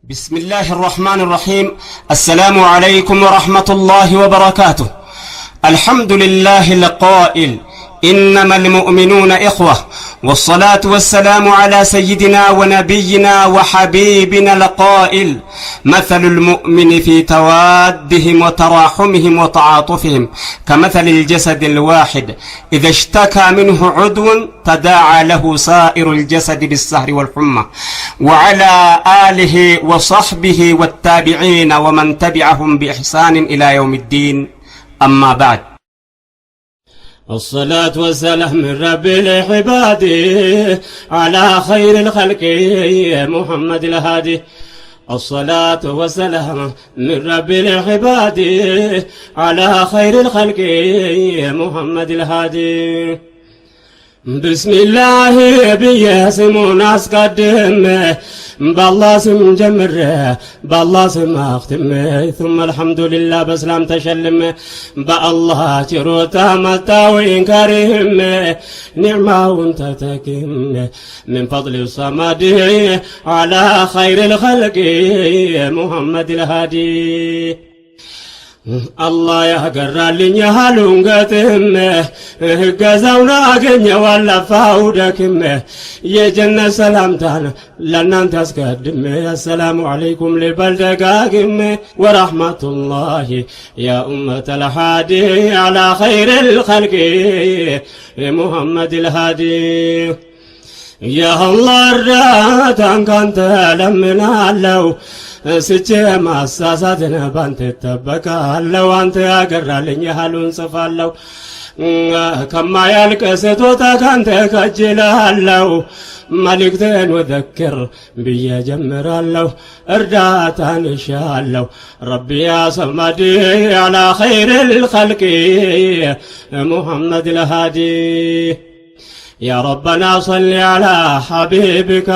بسم الله الرحمن الرحيم. السلام عليكم ورحمة الله وبركاته. الحمد لله القائل إنما المؤمنون إخوة، والصلاة والسلام على سيدنا ونبينا وحبيبنا القائل مثل المؤمن في توادهم وتراحمهم وتعاطفهم كمثل الجسد الواحد إذا اشتكى منه عضو تداعى له سائر الجسد بالسهر والحمى. وعلى آله وصحبه والتابعين ومن تبعهم بإحسان إلى يوم الدين، أما بعد. الصلاة والسلام من رب العباد على خير الخلق محمد الهادي. الصلاة والسلام من رب العباد على خير الخلق محمد الهادي. بسم الله بياسمون أسقدم بالله سم جمر بالله سم أختم ثم الحمد لله بسلام تشلم بالله تروتا متاوين كريم نعمة وانت تكيم من فضل الصمد على خير الخلق محمد الهادي. الله ያገራልኝ ያሉን ገጥም ገዛውና አገኘው አለፋው ደክም የጀነት ሰላምታን ለናንተ አስቀድም السلام عليكم للبلدጋግም ورحمة الله يا أمة الهادي على خير الخلق محمد الهادي. يا الله እርዳታን ካንተ ለምናለው ስቼ ማሳሳትን ባንተ ተበቃለው አንተ ያገራልኝ ያሉን ጽፋለው ከማያልቅ ስጦታ ካንተ ከጅላለው መልእክቴን ወዘክር ብዬ ጀምራለሁ እርዳታን እሻለሁ ረቢ ያ ሰመድ على خير الخلق محمد الهادي. يا ربنا صل على حبيبك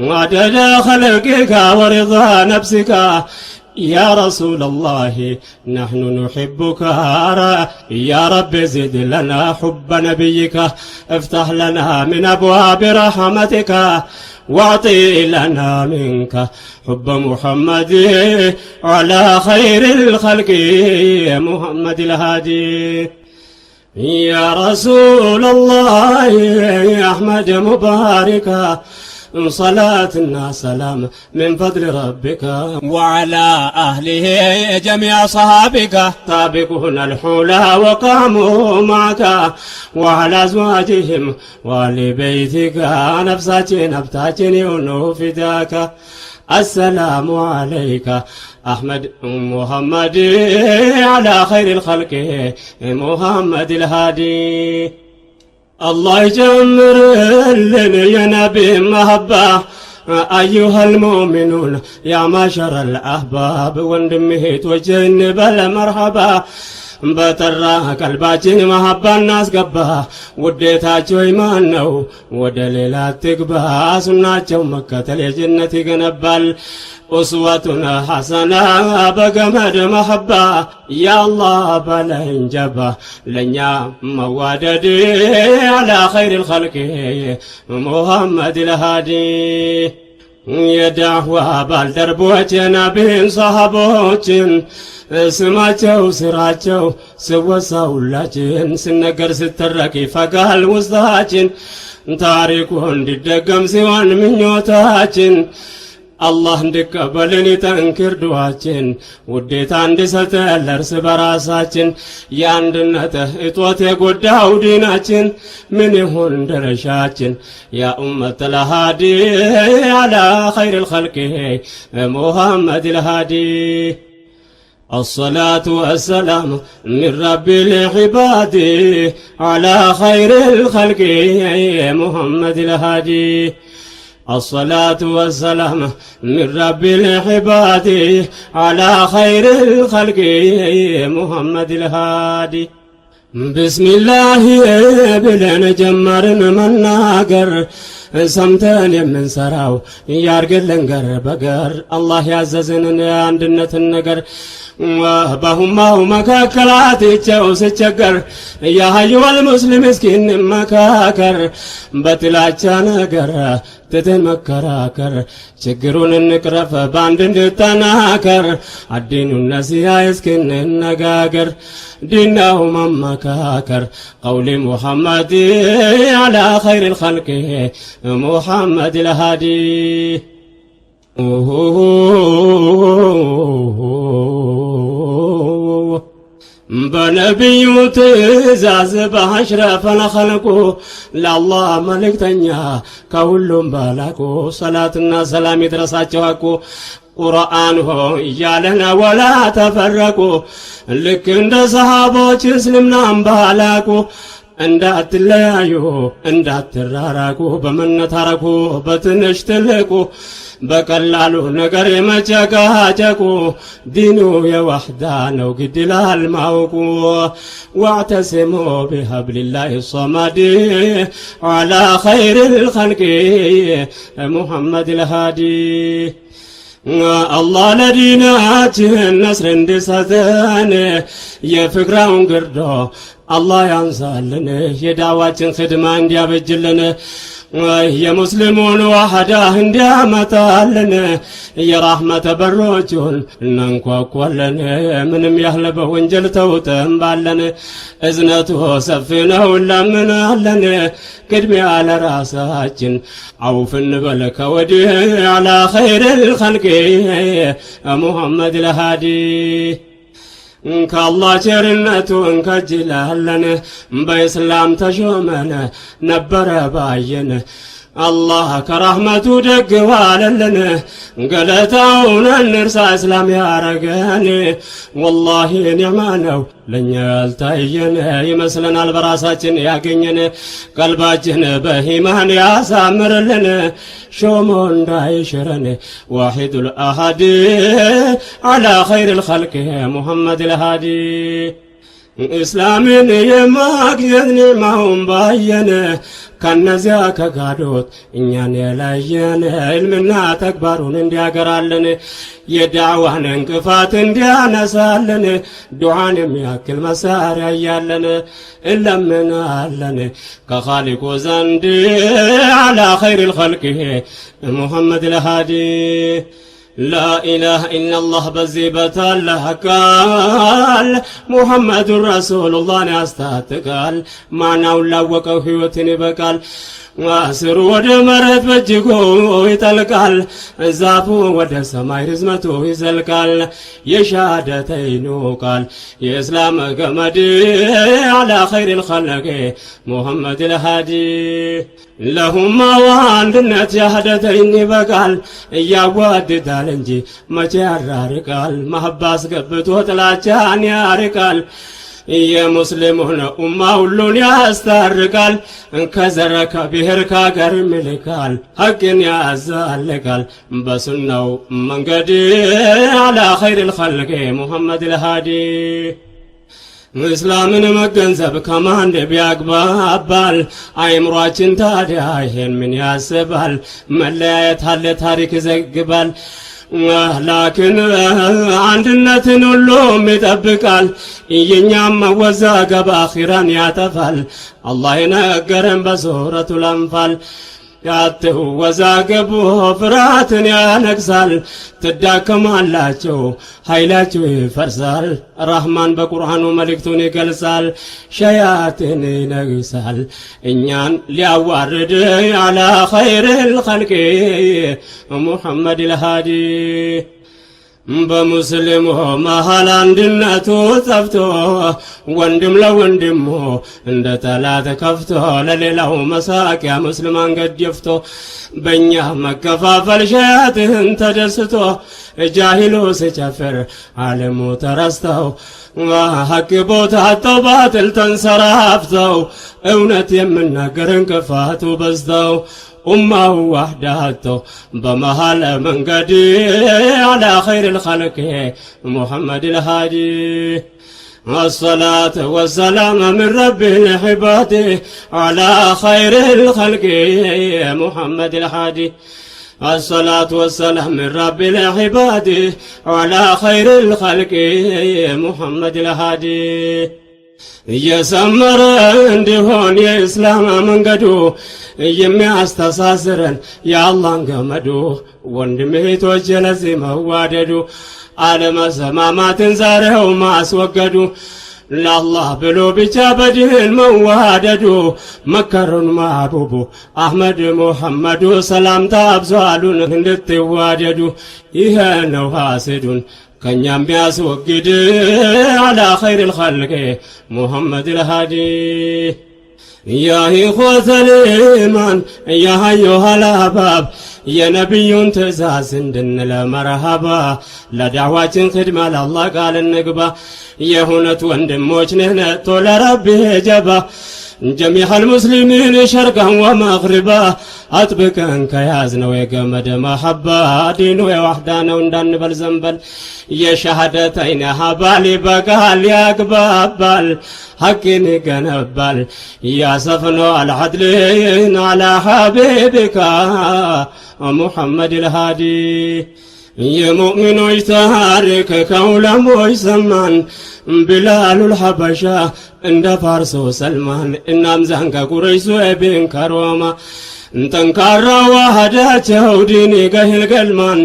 وعدد خلقك ورضا نفسك يا رسول الله نحن نحبك يا رب زد لنا حب نبيك افتح لنا من أبواب رحمتك واعطي لنا منك حب محمد على خير الخلق محمد الهادي. يا رسول الله يا أحمد مباركا صلاتنا سلام من فضل ربك وعلى أهله جميع صحابك سابقون الحولى وقاموا معك وعلى أزواجهم ولبيتك نفساتين نبتاتين يونو فداك. السلام عليك أحمد محمد على خير الخلق محمد الهادي. الله يجمر لنا يا نبي محبة أيها المؤمنون يا معشر الأحباب وندمهت وجنب المرحبا በጠራ ቀልባችን መሐባ እናስገባ ውዴታቸው ኢማን ነው ወደ ሌላ ትግባ ሱናቸው መከተል የጀነት ይገነባል ኡስወቱን ሐሰና በገመድ መሐባ ያአላህ በለኝ ጀባ ለኛ መዋደድ على خير الخلق محمد الهادي. የዳዕዋ ባልደረቦች የነቢይን ሰሃቦችን ስማቸው ስራቸው ስወሳውላችን ስነገር ስተረክ ይፈጋል ውስጣችን ታሪኩ እንዲደገም ሲሆን ምኞታችን አላህ እንዲቀበልን ይጠንክር ዱዓችን ውዴታ እንዲሰጠን ለእርስ በራሳችን የአንድነት እጦት የጎዳው ዲናችን ምን ይሁን ደረሻችን ያ ኡመት الهادي على خير الخلق محمد الهادي. الصلاة والسلام من رب العباد على خير الخلق محمد الهادي. الصلاة والسلام من رب العباد على خير الخلق محمد الهادي. بسم الله بلن جمرن مناقر ሰምተን የምንሰራው ያርግልን ገር በገር አላህ ያዘዘንን አንድነትን ነገር በሁማው መካከላት ይቸው ስቸገር ያሃዩል ሙስሊም እስኪን መካከር በጥላቻ ነገር ትተን መከራከር ችግሩን እንቅረፍ ባንድ እንድጠናከር አዲኑ ነሲያ እስኪንነጋገር ዲናው መመካከር ቀውሊ ሙሐመድ አላ ኸይሪል ኸልቂ ሙሐመድ ልሃዲ በነቢዩ ትእዛዝ በአሽረፈል ኸልቁ ለአላህ መልእክተኛ ከሁሉም በላቁ ሰላትና ሰላም ይድረሳቸው አቁ ቁርአን ሆይ እያለን ወላ ተፈረቁ ልክ እንደ ሰሃቦች እስልምናን ባላቁ እንዳትለያዩ እንዳትራራቁ በመነታረኩ በትንሽ ትልቁ በቀላሉ ነገር የመጨቃጨቁ ዲኑ የዋህዳ ነው ግድ ይላል ማወቁ ዋዕተሲሙ ቢሀብሊላሂ ሶመድ ዐላ ኸይሪል ኸልቂ ሙሐመድ ልሃዲ አላህ ለዲናችን ነስር እንዲሰጠን የፍቅራውን ግርዶ አላህ ያንሳልን የዳዋችን ኽድማ እንዲያበጅልን የሙስሊሙን ዋህዳ እንዲያመጣልን የራህመተ በሮቹን እናንኳኳለን ምንም ያህል በወንጀል ተውጠን ባለን እዝነቱ ሰፊ ነው ለምናለን ቅድሚያ ለራሳችን አውፍ እንበል ከወዲህ አላ ኸይሪል ኸልቂ ሙሐመድ ልሃዲ ከአላህ ቸርነቱ እንከጅላለን በእስላም ተሾመን ነበረ ባየን አላህ ከራህመቱ ደግዋለልን ገለታውን እንርሳ እስላም ያረገን ወላሂ ኒዕማ ነው ለኛ ያልታየን ይመስለናል በራሳችን ያገኘን ቀልባችን በኢማን ያሳምርልን ሾሞ እንዳይሽረን ዋሂዱል አሐድ አላ ኸይሪል ኸልቂ ሙሐመድ ልሃዲ እስላምን የማግኘት ኒዕማውን ባየን ከነዚያ ከጋዶት እኛን የለየን ዕልምና ተግባሩን እንዲያገራልን የዳዕዋን እንቅፋት እንዲያነሳልን ዱዓን የሚያክል መሳሪያ እያለን እንለምናለን ከኻሊቁ ዘንድ አላ ኸይሪል ኸልቂ ሙሐመድ ልሃዲ لا إله إلا الله بزيبة لهكال محمد رسول الله نستاتقال معناه لوقه هيوتني بقال ዋስሩ ወደ መሬት በእጅጉ ይጠልቃል ዛፉ ወደ ሰማይ ርዝመቱ ይዘልቃል የሻሃደተይኑ ቃል የእስላም ገመድ አላ ኸይሪል ኸልቂ ሙሐመድ ልሃዲ ለሁማው አንድነት ሻሃደተይን ይበቃል እያዋድዳል እንጂ መቼ ያራርቃል መሐባ አስገብቶ ጥላቻን ያርቃል የሙስሊሙን ኡማ ሁሉን ያስታርቃል ከዘር ከብሔር ከአገር ይልካል ሐቅን ያዛልቃል በሱናው መንገድ አላ ኸይሪል ኸልቂ ሙሐመድ ልሃዲ እስላምን መገንዘብ ከማን ቢያግባባል አይምሯችን ታዲያ ይሄን ምን ያስባል መለያየት አለ ታሪክ ይዘግባል ላኪን አንድነትን ሁሉም ይጠብቃል የኛም መወዛገብ አኺራን ያጠፋል አላህ የነገረን በሱረቱል አንፋል ያትወዛገቡ ፍርሃትን ያነግሳል ትዳከማላቸው ኃይላቸው ይፈርሳል ረህማን በቁርአኑ መልእክቱን ይገልጻል ሸያጢን ይነግሳል እኛን ሊያዋርድ አላ ኸይሪል ኸልቂ ሙሐመድ ልሃዲ በሙስሊሙ መሃል አንድነቱ ጠፍቶ ወንድም ለወንድሙ እንደ ጠላት ከፍቶ ለሌላው መሳቂያ ሙስሊማን ገድፍቶ በእኛ መከፋፈል ሸያጥን ተደስቶ ጃሂሉ ሲጨፍር ዓለሙ ተረስተው ሐቅ ቦታ አጥተው ባጥል ተንሰራፍተው እውነት የምናገር እንቅፋቱ በዝተው ኡማው ዋህዳቶ በመሃል መንገድ አላ ኸይሪል ኸልቂ ሙሐመድ ልሃዲ الصلاة والسلام من رب العباد على خير الخلق محمد الهادي الصلاة والسلام من رب العباد على خير الخلق محمد الهادي እየሰመረ እንዲሆን የእስላም መንገዱ የሚያስተሳስረን የአላህን ገመዱ ወንድም እህቶች ለዚህ መዋደዱ አለመሰማማትን ዛሬው ማስወገዱ ለአላህ ብሎ ብቻ በድህን መዋደዱ መከሩን ማቡቡ አህመድ ሙሐመዱ ሰላምታ አብዛሉን እንድትዋደዱ ይሄ ነው ሐሰዱን ከኛም ቢያስወግድ على خير الخلق محمد الهادي يا إخوة الإيمان يا أيها الأحباب يا نبي تزاز عندنا مرحبا لدعوة خدمة لله قال النقبة يا هنا وندموش نهنة لربي جبا جميع المسلمين شرقا ومغربا أطبقا كيازنا ويقمد محبا دينو وحدانا وندان بالزنبل يا شهادتين هبالي بقال يا قبابال حقين قنبال يا سفنو العدلين على حبيبك محمد الهادي يا مؤمن يتحرك كولا ويسمان بلال الحبشة عند فارس وسلمان إنام زنك قريش وابن كروما تنكر وحداته ديني قهل قلمان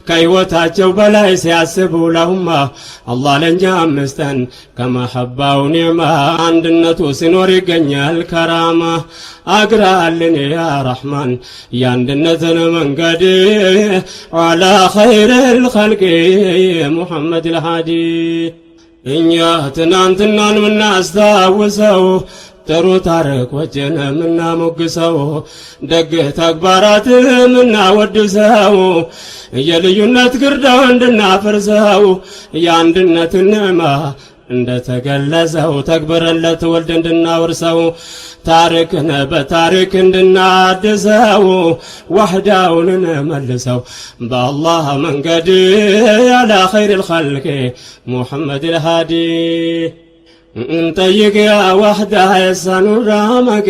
كيوتاቸው በላይ ሲያስቡ ለሁማ አላህ ለኛ አምስተን ከመሐባው ኒዕማ አንድነቱ ሲኖር ይገኛል ከራማ አግራልን ያ ረሕማን የአንድነትን መንገድ على خير الخلق محمد الهادي እኛ ትናንትናን ምናስታውሰው ጥሩ ታሪኮችን ምናሞግሰው ደግ ተግባራት ምናወድሰው የልዩነት ግርዳው እንድናፈርሰው የአንድነት ንዕማ እንደተገለጸው ተግብረለት ወልድ እንድናወርሰው ታሪክን በታሪክ እንድናድሰው ወህዳውን እንመልሰው በአላህ መንገድ على خير الخلق محمد الهادي እንጠይቅ ያ ዋህዳ የሳኑራ መገ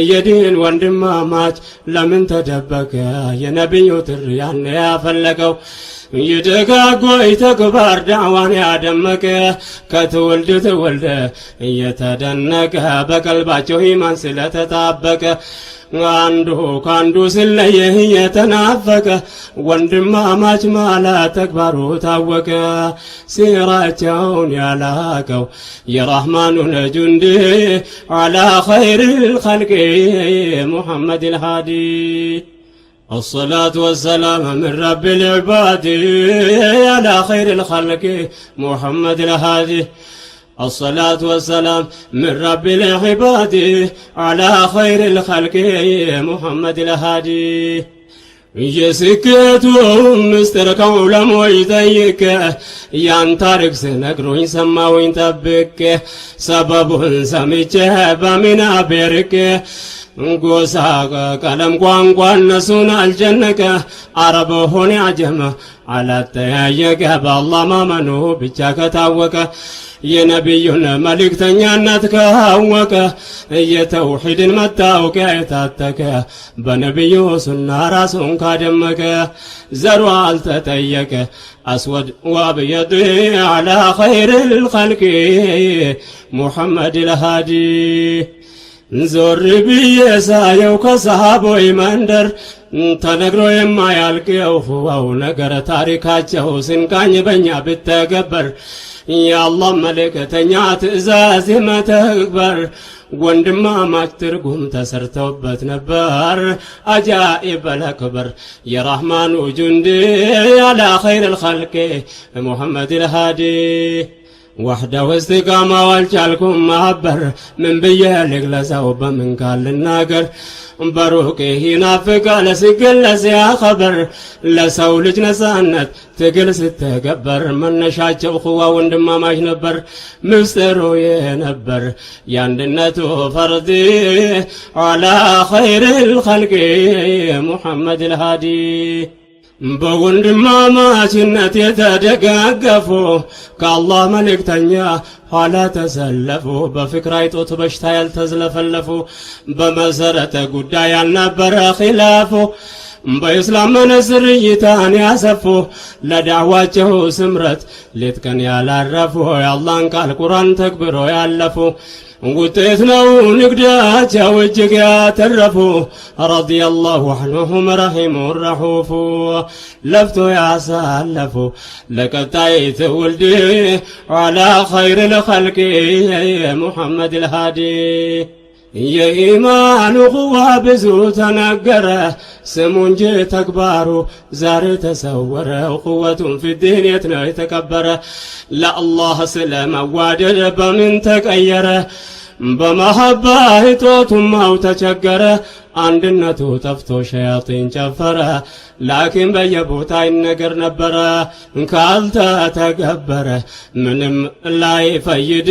የዲን ወንድማማች ለምን ተደበቀ የነቢዩ ጥሪ ያን ያፈለቀው ይደጋጎይ ተግባር ዳዕዋን ያደመቀ ከትውልድ ትውልድ እየተደነቀ በቀልባቸው ኢማን ስለተጣበቀ አንዱ ካንዱ ሲለየህ የተናፈቀ ወንድማማች ማለት ተግባሩ ታወቀ ሲራቸውን ያላቀው የረሕማኑን ጁንዲ على خير الخلق محمد الهادي الصلاة والسلام من رب العباد على خير الخلق محمد الهادي الصلاة والسلام من رب العباد على خير الخلق محمد الهادي የስኬቱ ምስጢር ከዑለሞ ይጠይቅ ያን ታሪክ ስነግሩኝ ሰማሁኝ ጠብቄ ሰበቡን ሰምቼ በሚና ቤርቄ ጎሳ ቀለም ቋንቋ እነሱን አልጨነቀ አረብ ሆነ አጀመ አላጠያየቀ በአላህ ማመኑ ብቻ ከታወቀ የነቢዩን መልእክተኛነት ካወቀ የተውሂድን መታወቂያ የታጠቀ በነቢዩ ሱና ራሱን ካደመቀ ዘሩ አልተጠየቀ አስወድ ወአብየድ على خير الخلق محمد الهادي ዞር ብዬ ሳየው ከሰሃቦይ መንደር ተነግሮ የማያልቀው ህዋው ነገር ታሪካቸው ስንቃኝ በእኛ ብተገበር የአላህ መልእክተኛ ትእዛዝ መተግበር ወንድማማች ትርጉም ተሰርተውበት ነበር አጃኢብ ለክበር የረሕማኑ ጁንዲ على خير الخلق محمد الهادي وحده واستقامة والجالكم معبر من بيالك لسو بمن قال للناقر بروكي ينافق لسقل لسيا خبر لسو لجنة سانت تقل ستقبر من نشاج أخوة وندما ماش نبر مسترو ينبر ياندنتو فردي على خير الخلق محمد الهادي በወንድማማችነት የተደጋገፉ ከአላህ መልእክተኛ ኋላ ተሰለፉ። በፍቅር አይጦት በሽታ ያልተዝለፈለፉ በመሰረተ ጉዳይ ያልነበረ ኺላፉ በእስላም መነጽር እይታን ያሰፉ ለዳዕዋቸው ስምረት ሌት ቀን ያላረፉ የአላህን ቃል ቁርአን ተግብሮ ያለፉ ውጤት ነው ንግዳቸው እጅግ ያተረፉ ረዲየላሁ ዐንሁም ረሒሙ ረሑፉ ለፍቶ ያሳለፉ ለቀጣይ ትውልድ ዐላ ኸይሪል ኸልቂ ሙሐመድል ሃዲ የኢማኑ ቁዋ ብዙ ተነገረ ስሙ እንጂ ተግባሩ ዛሬ ተሰወረው ቁወቱን ፊዲን የት ነው የተቀበረ ለአላህ ስለመዋደድ በምን ተቀየረ በመሐባ እጦቱማው ተቸገረ አንድነቱ ጠፍቶ ሸያጢን ጨፈረ ላኪን በየቦታ ይነገር ነበረ ካልተተገበረ ምንም ላይ ፈይድ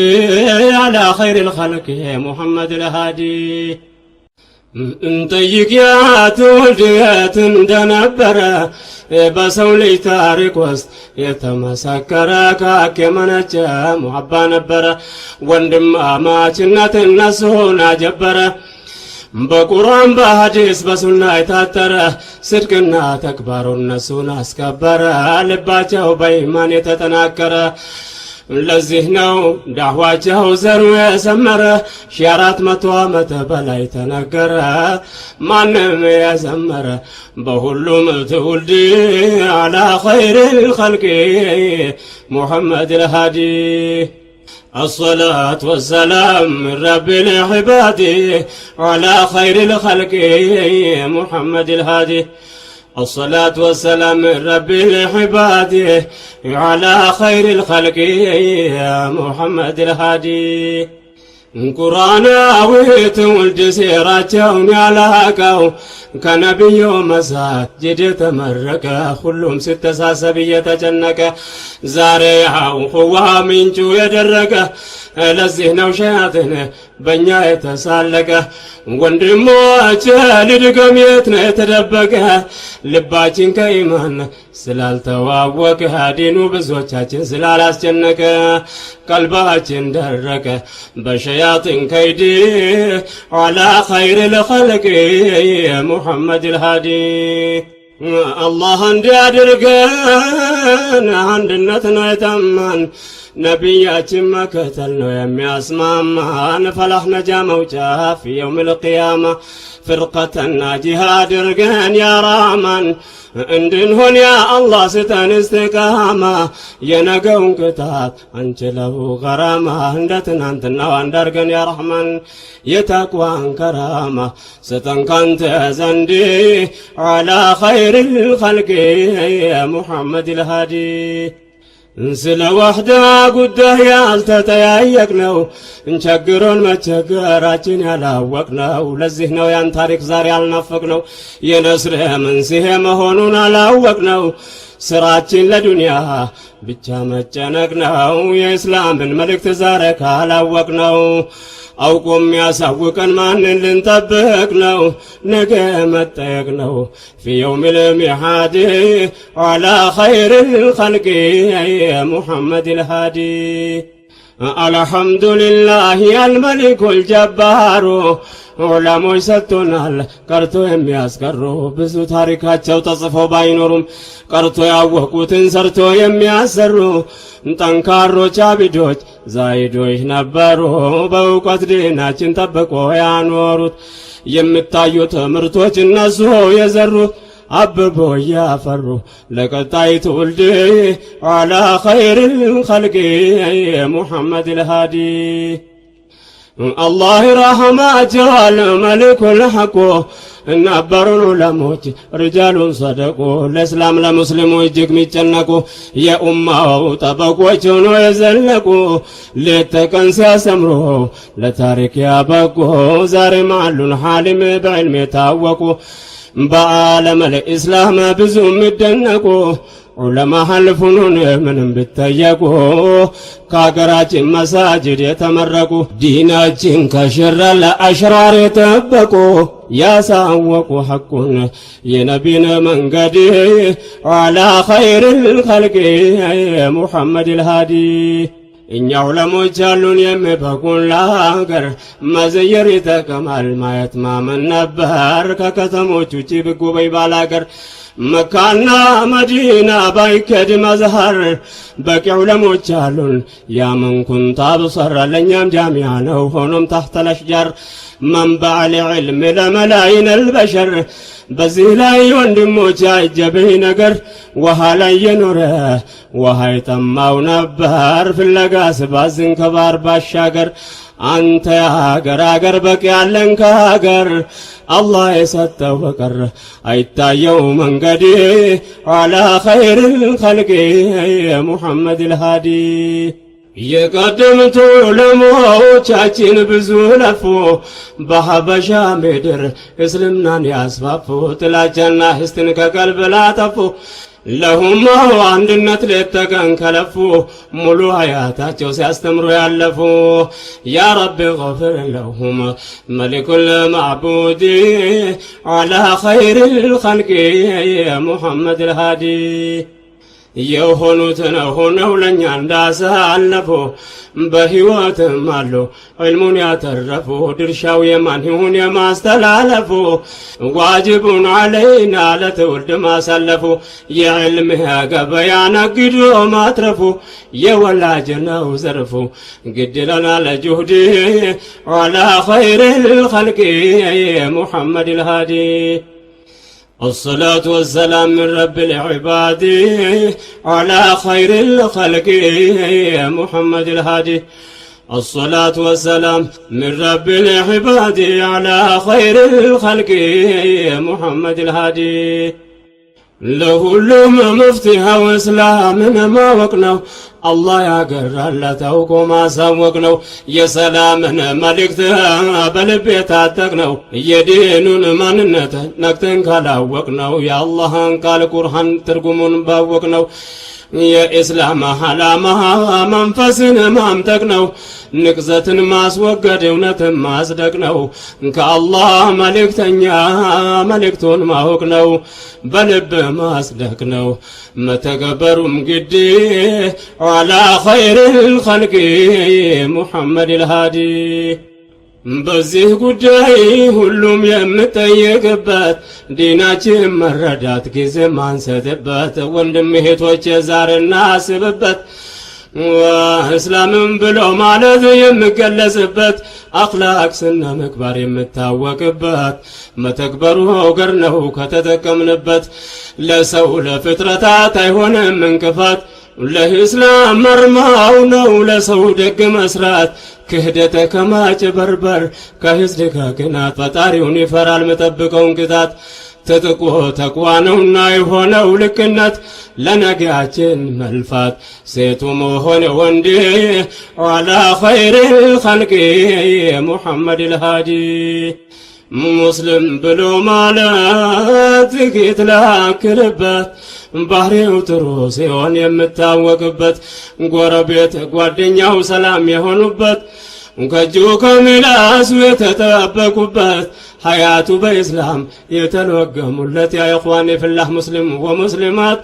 አላ ኸይሪል ኸልቅ ሙሐመድል ሃዲ እንጠይቅ ያ ትውልድ የት እንደነበረ በሰው ልጅ ታሪክ ውስጥ የተመሰከረ ከሀቅ የመነጨ ሙሐባ ነበረ ወንድማማችነት እነሱን አጀበረ በቁርአን በሐዲስ በሱና የታጠረ ስድቅና ተግባሩ እነሱን አስከበረ ልባቸው በኢማን የተጠናከረ ለዚህ ነው ዳዕዋቸው ዘሩ የሰመረ 400 ዓመት በላይ ተነገረ ማንም የዘመረ በሁሉም ትውልድ አላ ኸይሪል ኸልቂ ሙሐመድል ሃዲ الصلاة والسلام من رب العباد على خير الخلق محمد الهادي الصلاة والسلام من رب العباد على خير الخلق محمد الهادي ቁርአናዊ ትውልድ ሴራቸውን ያላቀው ከነቢዩ መሳጅድ የተመረቀ ሁሉም ሲተሳሰብ እየተጨነቀ ዛሬ ያው ኹዋ ምንጩ የደረቀ ለዚህ ነው ሸያጢን በእኛ የተሳለቀ ወንድሞች ልድገም የት ነው የተደበቀ ልባችን ከኢማን ስላልተዋወቀ ዲኑ ብዙዎቻችን ስላላስጨነቀ ቀልባችን ደረቀ በሸያጢን ከይድ ዐላ ኸይሪል ኸልቅ ሙሐመድል ሃዲ አላህ እንዲያድርገን አንድነት ነው የተማን ነቢያችን መከተል ነው የሚያስማማን ፈላህ ነጃ መውጫ ፊ የውሚል ቂያማ ፍርቀተን ናጂሃ አድርገን ያ ረሕማን እንድንሆን ያ አላህ ስጠን እስትቃማ የነገውን ቅጣት አንችለው ገራማ እንደ ትናንትናው አንዳርገን ያ ረሕማን የተቅዋን ከራማ ስጠን ካንተ ዘንድ ዐላ ኸይሪል ኸልቂ ሙሐመድል ሃዲ ስለ ወሕዳ ጉዳይ ያልተጠያየቅነው እንቸግሮን መቸገራችን ያላወቅነው ለዚህ ነው ያን ታሪክ ዛሬ ያልናፈቅነው የነስር መንስኤ መሆኑን አላወቅነው ስራችን ለዱንያ ብቻ መጨነቅ ነው የእስላምን መልእክት ዛሬ ካላወቅነው አውቆ የሚያሳውቀን ማንን ልንጠብቅ ነው ነገ መጠየቅ ነው ፊ የውሚል ሚዓድ ዐላ ኸይሪል ኸልቂ ሙሐመድል ሃዲ አልሐምዱሊላህ አልመሊኩል ጀባሩ ዑለሞች ሰጥቶናል ቀርቶ የሚያስቀሩ ብዙ ታሪካቸው ተጽፎ ባይኖሩም ቀርቶ ያወቁትን ሰርቶ የሚያሰሩ ጠንካሮች አቢዶች ዛይዶች ነበሩ በእውቀት ዲናችን ጠብቆ ያኖሩት የምታዩት ምርቶች እነሱ የዘሩት አብቦ ያፈሩ ለቀጣይ ትውልድ ዐላ ኸይሪል ኸልቂ ሙሐመድል ሃዲ አላህ ይርሐማቸዋል መሊኩል ሐቁ ነበሩን ዑለሞች ሪጃሉን ሰደቁ ለእስላም ለሙስሊሙ እጅግ የሚጨነቁ የኡማው ጠበቆች ሆኖ የዘለቁ ሌት ተቀን ሲያስተምሩ ለታሪክ ያበቁ ዛሬም አሉን ሐሊም በዕልም የታወቁ በዓለም ለኢስላም ብዙ የሚደነቁ ዑለማ ሐልፉኑን ምንም ብትጠየቁ ከአገራችን መሳጅድ የተመረቁ ዲናችን ከሽር ለአሽራር የጠበቁ ያሳወቁ ሐቁን የነቢን መንገድ አላ ኸይሪል ኸልቂ ሙሐመዲል ሃዲ እኛ ዑለሞች ያሉን የሚበቁን ለሀገር መዘየር ይጠቅማል ማየት ማመን ነበር ከከተሞች ውጪ ብጎበኝ ባላገር መካና መዲና ባይከድ መዝሃር በቂ ዑለሞች አሉን ያመንኩን ታብሰር ለኛም ጃሚያ ነው ሆኖም ታህተ ለሽጃር መንበዕ ለዕልም ለመላይን البشر በዚህ ላይ ወንድሞች አይጀብህ ነገር ውሃ ላይ የኖረ ውሃ ይጠማው ነበር ፍለጋ ስባዝን ከባር ባሻገር አንተ አገር በቂ ያለን ከሀገር አላህ የሰጠው በቀር አይታየው መንገድ አላ ኸይሪል ኸልቂ ሙሐመዲል ሃዲ የቀደምት ዑለሞቻችን ብዙ ለፉ በሀበሻ ምድር እስልምናን ያስፋፉ ጥላቻና ህስትን ከቀልብ ላጠፉ ለሁማው አንድነት ሌት ተቀን ከለፉ ሙሉ ሀያታቸው ሲያስተምሩ ያለፉ ያ ረቢ ገፍር ለሁም መሊኩል ማዕቡድ አላ ኸይሪል ኸልቂ ሙሐመዲል ሃዲ የሆኑትን ሆነው ለኛ እንዳሳለፉ በህይወትም አሉ ዒልሙን ያተረፉ ድርሻው የማን ይሁን የማስተላለፉ ዋጅቡን አለይና ለትውልድ ማሳለፉ የዕልም ገበያ ነግዶ ማትረፉ የወላጅ ነው ዘርፉ ግድ ይለናል ጁህድ አላ ኸይሪል ኸልቂ ሙሐመዲል ሃዲ الصلاة والسلام من رب العباد على خير الخلق محمد الهادي الصلاة والسلام من رب العباد على خير الخلق محمد الهادي ለሁሉም መፍትሄ ወስላምን ማወቅ ነው አላህ ያገራለታው ማሳወቅ ነው የሰላምን መልእክት በልብ የታጠቅ ነው የዲኑን ማንነት ነክተን ካላወቅ ነው የአላህን ቃል ቁርአን ትርጉሙን ባወቅ ነው የኢስላም ዓላማ መንፈስን ማምጠቅ ነው ንቅዘትን ማስወገድ እውነትን ማጽደቅ ነው ከአላህ መልእክተኛ መልእክቱን ማወቅ ነው በልብ ማጽደቅ ነው መተገበሩም ግድ አላ ኸይሪል ኸልቂ ሙሐመዲል ሃዲ በዚህ ጉዳይ ሁሉም የምጠየቅበት ዲናችን መረዳት ጊዜ ማንሰጥበት ወንድም እህቶች ዛሬ እናስብበት እስላምን ብሎ ማለት የምገለጽበት አኽላቅ ስነ ምግባር የምታወቅበት መተግበሩ ገር ነው ከተጠቀምንበት ለሰው ለፍጥረታት አይሆንም እንቅፋት ለእስላም መርማው ነው ለሰው ደግ መስራት ክህደተ ከማጭበርበር ከህዝድ ከቅናት ፈጣሪውን ይፈራል መጠብቀውን ቅጣት ተጥቆ ተቅዋ ነውና የሆነው ልክነት ለነገያችን መልፋት ሴቱም ሆነ ወንድ አላ ኸይሪል ኸልቂ ሙሐመዲል ሃዲ ሙስሊም ብሎ ማለት ጥቂት ላክልበት ባህሪው ጥሩ ሲሆን የምታወቅበት ጎረቤት ጓደኛው ሰላም የሆኑበት ከእጁ ከምላሱ የተጠበቁበት ሀያቱ በኢስላም የተለወገሙለት ያ ኢኽዋኔ ፊላህ ሙስሊም ወሙስሊማት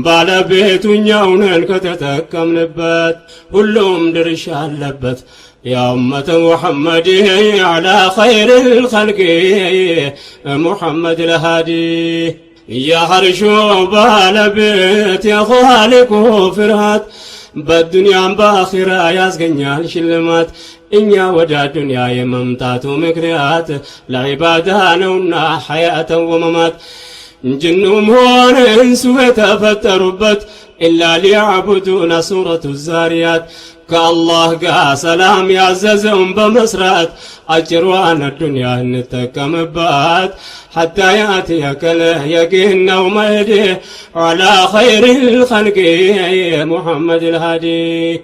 ባለቤቱኛው ነን ከተጠቀምንበት ሁሉም ድርሻ አለበት يا أمة محمد على خير الخلق محمد الهادي يا هرشو بالبيت يا خالق فرهات بالدنيا باخرة يازقنيال شلمات إنيا وجا الدنيا يممتاتو مكريات لعبادها نونا حياة وممات جنهم هون انسو يتفتربت إلا ليعبدون سورة الزاريات كالله قا سلام يعززهم بمسرات أجروان الدنيا نتكمبات حتى يأتيك اليقين ومهدي على خير الخلق محمد الهادي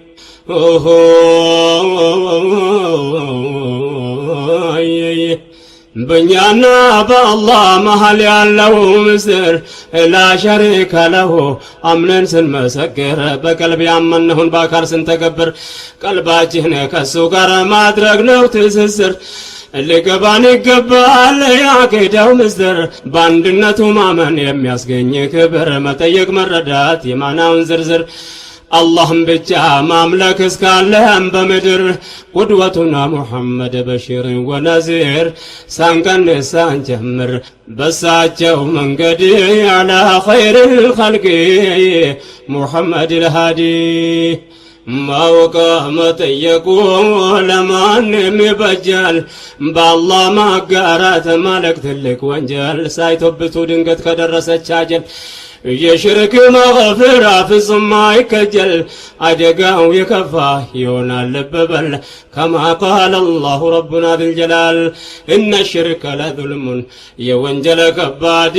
በእኛና በአላህ መሃል ያለው ምስጢር ላ ሸሪከ ለሁ አምነን ስንመሰክር በቀልብ ያመንነውን በአካል ስንተገብር ቀልባችን ከሱ ጋር ማድረግ ነው ትስስር ሊገባን ይገባል ያቄዳው ምስጢር በአንድነቱ ማመን የሚያስገኝ ክብር መጠየቅ መረዳት የማናውን ዝርዝር አላህም ብቻ ማምለክ እስካለም በምድር ቁድወቱና ሙሐመድ በሺር ወነዚር ሳንቀንስ ሳንጨምር በሳቸው መንገድ አላ ኸይሪል ኸልቂ ሙሐመድ ልሃዲ ማወቅ መጠየቁ ለማንም ይበጃል በአላህ ማጋራት ማለክ ትልቅ ወንጀል ሳይቶብቱ ድንገት ከደረሰች አጀል የሽርክ መግፊራ ፍጹም አይከጀል አደጋው የከፋ ይሆናል ልብ በል ከማ ቃለ አላሁ ረቡና ذልጀላል እነ ሽርከ ለዙልሙን የወንጀል ከባድ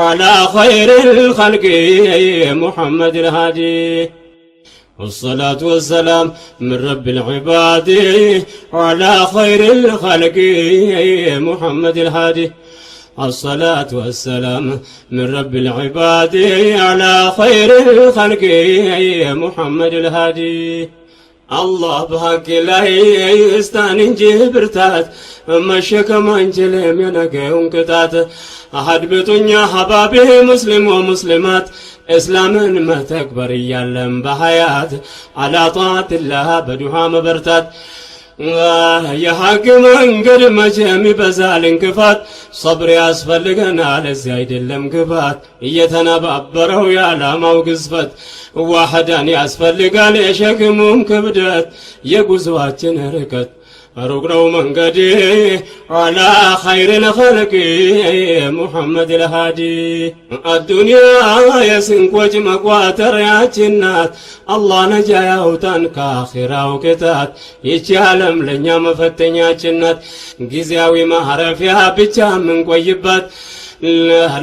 አላ ኸይሪል ኸልቂ ሙሐመድ ልሃዲ والصلاة والسلام من رب العباد على خير الخلق محمد الهادي الصلاة والسلام من رب العباد على خير الخلق محمد الهادي الله بحق لا يستان جبرتات مشكم انجلم ينقون كتات أحد بطنيا حبابه مسلم ومسلمات እስላምን መተግበር እያለም በሐያት አላ ጣዓቲላህ በዱዓ መበርታት የሐቅ መንገድ መቼም ይበዛል እንቅፋት ሰብር ያስፈልገናል እዚህ አይደለም ግባት እየተነባበረው የዓላማው ግዝፈት ዋህዳን ያስፈልጋል የሸክሙም ክብደት የጉዞአችን ርቀት ሩቅ ነው መንገድ አላ ኸይሪል ኸልቂ ሙሐመድ ልሃዲ አዱንያ የስንቆች መቋጠሪያችን ናት አላህ ነጃ ያውጣን ከአኺራው ቅጣት ይቺ ዓለም ለእኛ መፈተኛችን ናት ጊዜያዊ ማረፊያ ብቻ ምንቆይባት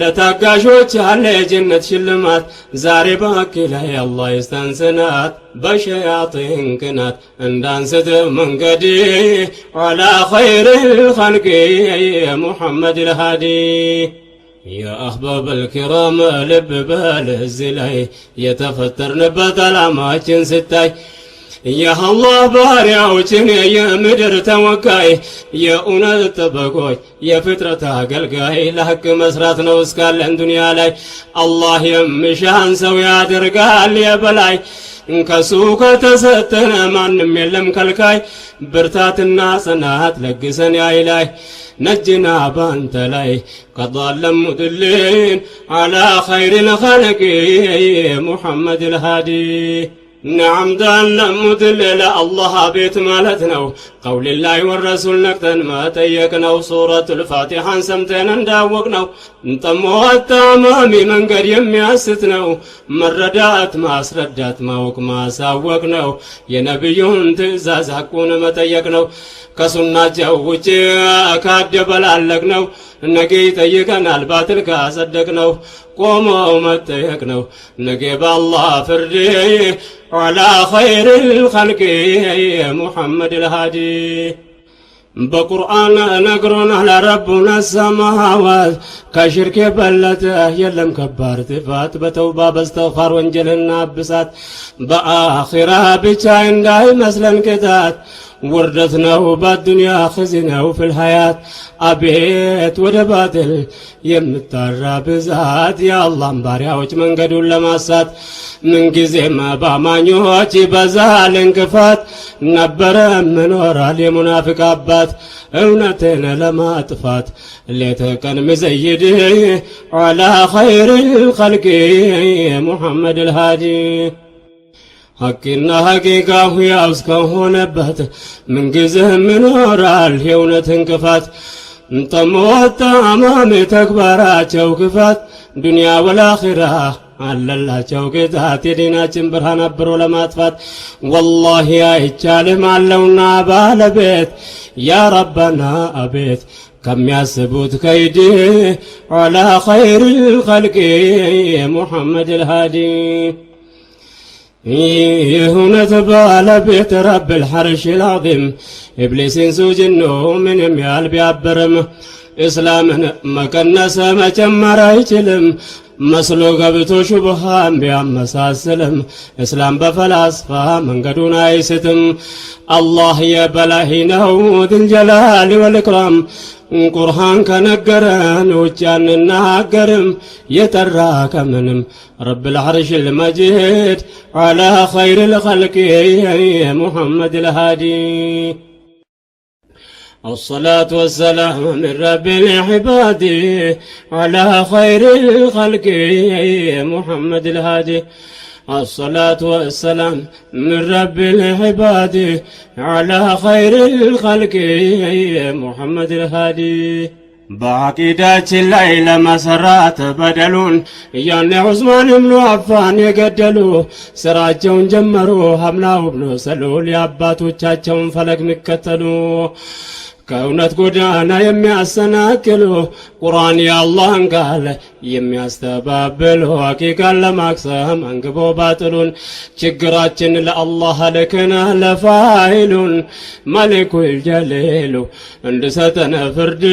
ለታጋሾች አለ የጀነት ሽልማት ዛሬ ባኪ ላይ አላህ ይስተንስናት በሸያጢን ቅናት እንዳንስት መንገድ አላ ኸይሪል ኸልቂ ሙሐመድ ልሃዲ የአህባብ አልኪራም ልብ በል እዚህ ላይ የተፈጠርንበት ዓላማችን ስታይ የአላህ ባሪያዎችን የምድር ተወካይ የእውነት ጠበቆች የፍጥረት አገልጋይ ለሐቅ መስራት ነው እስካለን ዱንያ ላይ አላህ የሚሻን ሰው ያደርጋል የበላይ ከሱ ከተሰጠን ማንም የለም ከልካይ ብርታትና ጽናት ለግሰን ያይላይ ነጅና ባንተ ላይ ከضለም ሙድልን አላ ኸይሪል ኸልቂ ሙሐመድ ልሃዲ نعم دان مدلل الله بيت مالتنا قول الله والرسول نكتن ما تيكنا سورة الفاتحة سمتنا نداوقنا نطمو التمامي من قريم ياستنا مردات ما اسردات ما وك ما ساوقنا يا نبيون تزاز حقون ما تيكنا كسنة جوجي أكاد بلالقنا نجي تيكنا الباطل كاصدقنا قوموا متيقنا نجيب الله فردي على خير الخلق محمد الهادي بقرآن نقرون على ربنا السماوات كشرك بلته يلم كبار تفات بتوبة باستغفار وانجلنا بسات بآخرة بيتشاين داي مثلا كتات وردتنا بالدنيا خزنا في الحياة أبيت ودباتل يمترى بزاد يا الله مبارياوش من قدول لماسات من قزيم بامانيوش بزال انكفات نبرا من ورا لمنافق أبات اونتنا لما طفات ليتكن مزيدي على خير الخلق محمد الهادي حقنا حقيقة يا اسكهون بات من قزه من ورا اليونة انكفات انطموت امام تكبرات شوكفات دنيا والاخرة على الله شوكتات يديناችን ብርሃን አብሮ ለማጥፋት والله አይቻልም አለውና ባለቤት يا ربنا አቤት ከሚያስቡት ከይድ على خير الخلق محمد الهادي يهونة بالبيت رب الحرش العظيم إبليس سجنه من يميال بيعبرم إسلامنا ما كنس ما جمر يجلم መስሎ ገብቶ ሹብሃን ቢያመሳስልም እስላም በፈላስፋ መንገዱን አይስትም። አላህ የበላይ ነው ድንጀላል ወልክራም ቁርአን ከነገረን ውጭ አንናገርም። የጠራ ከምንም ረብል ዐርሽል መጂድ ዐላ ኸይሪል ኸልቂ ሙሐመድ ልሃዲ الصلاة والسلام من رب العباد على خير الخلق محمد الهادي الصلاة والسلام من رب العباد على خير الخلق محمد الهادي በአቂዳችን ላይ ለመሰራት በደሉን ያኔ ዑስማን ብኑ አፋን የገደሉ ስራቸውን ጀመሩ ሐምናው ብኑ ሰሉል የአባቶቻቸውን ፈለግ ሚከተሉ ከእውነት ጎዳና የሚያሰናክሉ ቁርአን የአላህን ቃል የሚያስተባብሉ ሐቂቃን ለማክሰም አንግቦ ባጥሉን ችግራችን ለአላህ ልክና ለፋይሉን መሊኩል ጀሊሉ እንድሰጠን ፍርድ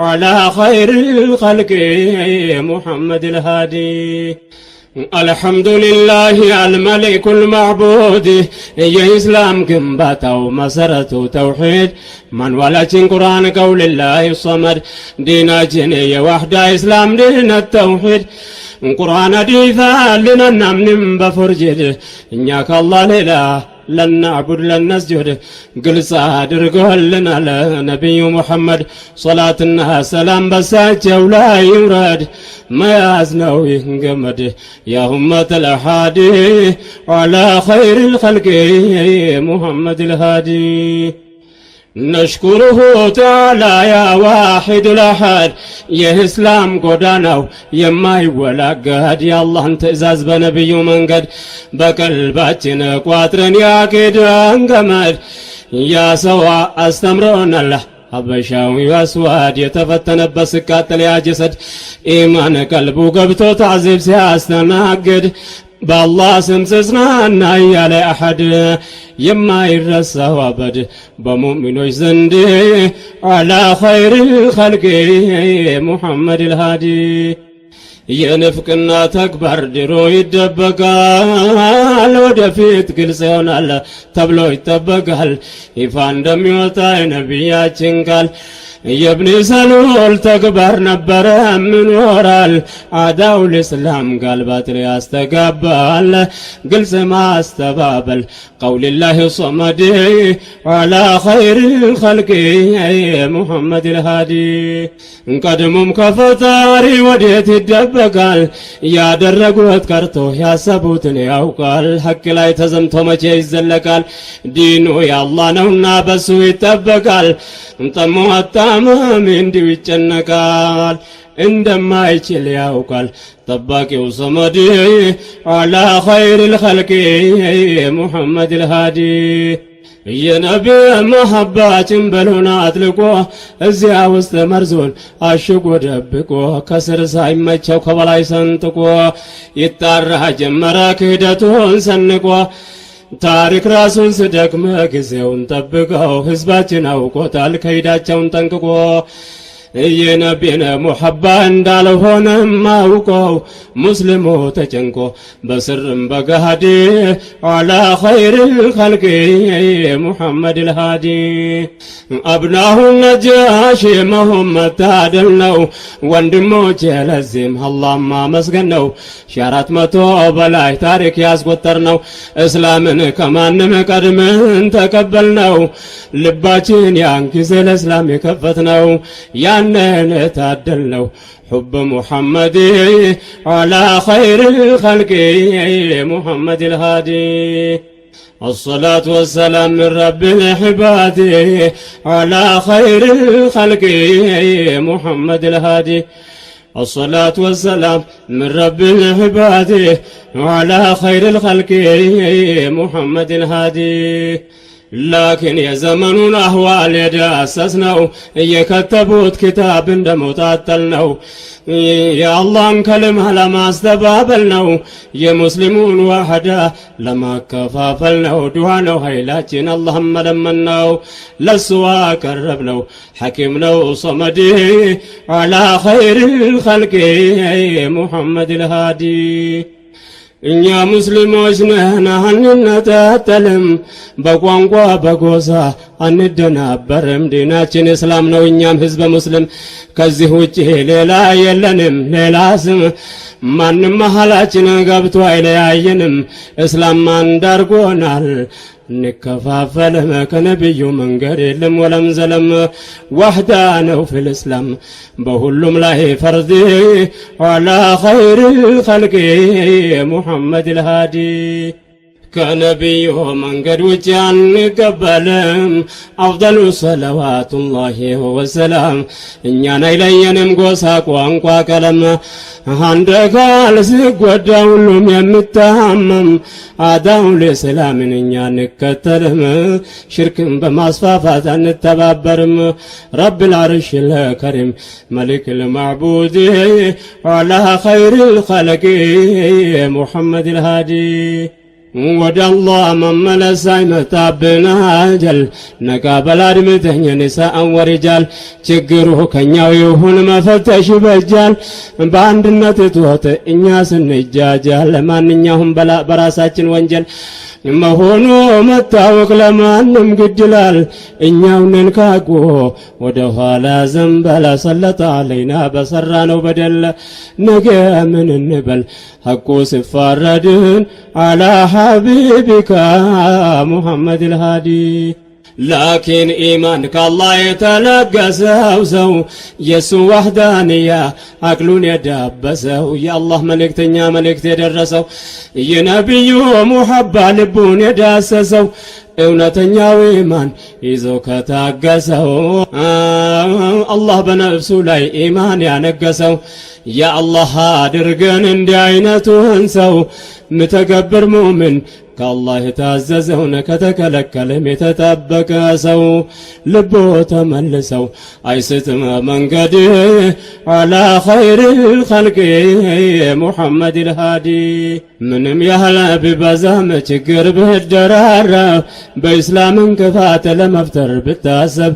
ዐላ ኸይሪል ኸልቂ ሙሐመድ ልሃዲ አልሐምዱሊላህ አልመሊኩል ማዕቡድ የኢስላም ግንባታው መሰረቱ ተውሂድ ማንዋላችን ቁርአን ቀውልላህ ሰመድ ዲናችን የዋህዳ ኢስላም ድነት ተውሂድ ቁርአን ሐዲስ ልናምንም በፎርጅድ እኛ ከአላህ ሌላ ለናዕቡድ ለነስጁድ ግልጽ አድርጎልናል ነቢዩ ሙሐመድ ሶላትና ሰላም በሳቸው ላይ ይውረድ መያዝ ነው ይህን ገመድ ያ ኡመተል ሃዲ ዐላ ኸይሪል ኸልቂ ሙሐመድ ልሃዲ نشكره تعالى يا واحد الأحد يا إسلام قداناو يما يولاقاد يا الله انت إزاز بنبي منقد بقلباتنا قواترن يا كدان قمد يا سوا استمرون الله ሀበሻዊ አስዋድ የተፈተነበት ስቃጠል ያ ጀሰድ ኢማን ቀልቡ ገብቶ ታዚብ ሲያስተናግድ በአላህ ስም ጽናና ያለ አሐድ የማይረሳው አበድ በሙእሚኖች ዘንድ ዐላ ኸይሪል ኸልቂ ሙሐመድ ልሃዲ የንፍቅና ተግባር ድሮ ይደበቃል ወደፊት ግልጽ ይሆናል ተብሎ ይጠበቃል ይፋ እንደሚወጣ የነቢያችን ቃል የብኒ ሰሉል ተግባር ነበረ ምን ወራል አዳው ለእስላም ቃል ባጥል ያስተጋባል ግልጽ ማስተባበል ቀውልላህ ሶመድ ዐላ ኸይሪል ኸልቂ ሙሐመድ ልሃዲ ቀድሞም ከፈጣሪ ወዴት ይደበቃል ያደረጉት ቀርቶ ያሰቡትን ያውቃል ሐቅ ላይ ተዘምቶ መቼ ይዘለቃል ዲኑ የአላህ ነውና በሱ ይጠበቃል እንጠሞ አጣማም እንዲሁ ይጨነቃል እንደማይችል ያውቃል ጠባቂው ሰመድ ዐላ ኸይሪል ኸልቂ ሙሐመድ ልሃዲ የነቢ መሐባችን በሎና አጥልቆ እዚያ ውስጥ መርዞን አሽጎ ደብቆ ከስር ሳይመቸው ከበላይ ሰንጥቆ ይጣራ ጀመረ ክህደቱን ሰንቆ ታሪክ ራሱን ስደክመ ጊዜውን ጠብቀው ህዝባችን አውቆታል ከሂዳቸውን ጠንቅቆ የነቢን ሙሐባ እንዳልሆነም አውቀው ሙስሊሙ ተጨንቆ በስርም በገሃድ ዐላ ኸይሪል ኸልቂ ሙሐመድ ልሃዲ አብናሁ ነጃሺ መሆን መታደል ነው ወንድሞች ለዚህም አላህ ማመስገን ነው 400 በላይ ታሪክ ያስቆጠር ነው እስላምን ከማንም ቀድመን ተቀበልነው ልባችን ያን ጊዜ ለእስላም የከፈት ነው ያንን ታደል ነው حب محمد على خير الخلق محمد الهادي الصلاة والسلام من رب العباد على خير الخلق محمد الهادي الصلاة والسلام من رب العباد على خير الخلق محمد الهادي ላኪን የዘመኑን አህዋል የዳሰስነው የከተቡት ኪታብ እንደመውጣጠል ነው። የአላህን ከልማ ለማስተባበል ነው። የሙስሊሙን ዋህዳ ለማከፋፈል ነው። ዱዓ ነው ኃይላችን አላህን መለመን ነው። ለሱ አቀረብ ነው። ሐኪም ነው ሶመዲ አላ ኸይሪል ኸልቂ ሙሐመድ አልሃዲ። እኛ ሙስሊሞች ነን አንነጣጠልም፣ በቋንቋ በጎሳ አንደናበርም። ዲናችን እስላም ነው እኛም ህዝበ ሙስሊም፣ ከዚህ ውጪ ሌላ የለንም ሌላ ስም። ማንም መሃላችን ገብቶ አይለያየንም፣ እስላም አንድ አድርጎናል። እንከፋፈልም ከነቢዩ መንገድ የለም ወለም ዘለም። ዋህዳ ነው ፊል እስላም በሁሉም ላይ ፈርድ አላ ኸይሪል ኸልቂ ሙሐመድ አልሃዲ። ከነቢዩ መንገድ ውጭ አንቀበልም። አፍደሉ ሰለዋቱላሂ ወሰላም። እኛን አይለየንም ጎሳ ቋንቋ ቀለም። አንድ አካል ሲጎዳ ሁሉም የምታመም አዳውን ለሰላምን እኛ እንከተልም። ሽርክን በማስፋፋት አንተባበርም። ረብል አርሽል ከሪም መሊክል ማዕቡድ አላ ኸይሪል ኸልቂ ሙሐመድ አልሃዲ። ወደ አላህ መመለስ አይመጣብን አጀል። ነቃ በል አድምጠኝ ኒሳአን ወሪጃል። ችግሩ ከኛው ይሁን መፈተሽ ይበጃል። በአንድነት እጦት እኛ ስንጃጃል። ማንኛውም በራሳችን ወንጀል መሆኑ መታወቅ ለማንም ግድላል። እኛው ነን ካጎ ወደ ኋላ ዘንበል። ሰለጠ አለይና በሰራ ነው በደል። ነገ ምን እንበል ሐቁ ሲፋረድን አላ ሐቢቢካ ሙሐመድ አልሃዲ። ላኪን ኢማን ከአላህ የተለገሰው ሰው የሱ ዋህዳንያ አቅሉን የዳበሰው የአላህ መልእክተኛ መልእክት የደረሰው የነቢዩ ሙሐባ ልቡን የዳሰሰው እውነተኛው ኢማን ይዞ ከታገሰው አላህ በነፍሱ ላይ ኢማን ያነገሰው የአላህ አድርገን እንዲህ አይነቱን ሰው ምተገብር ሙእምን ከአላህ የታዘዘውን ከተከለከለም የተጠበቀ ሰው ልቦ ተመልሰው አይስትም መንገድ አላ ኸይሪል ኸልቂ ሙሐመድ አልሃዲ። ምንም ያህል ቢበዛም ችግር ብትደራረብ በኢስላም እንቅፋት ለመፍጠር ብታሰብ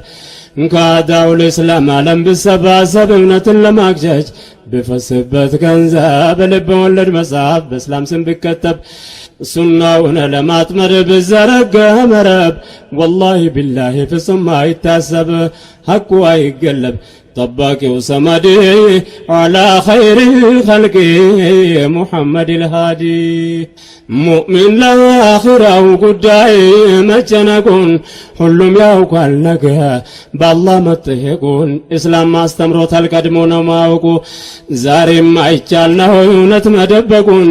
ከአዳው ለእስላም ዓለም ብሰባሰብ እውነትን ለማግኘት ብፈስበት ገንዘብ ልብ ወለድ መጽሐፍ በእስላም ስም ቢከተብ ሱናውን ለማጥመድ ብዘረጋ መረብ ወላሂ ቢላሂ ፍጹም አይታሰብ ሐቁ አይገለብ ጠባቂው ሰመድ አላ ኸይሪል ኸልቂ ሙሐመድ አልሃዲ። ሙእሚን ለአኺራው ጉዳይ መጨነቁን ሁሉም ያውቃል ነገ በአላህ መጠየቁን። እስላም አስተምሮታል ቀድሞ ነው ማወቁ። ዛሬም አይቻል ነው እውነት መደበቁን።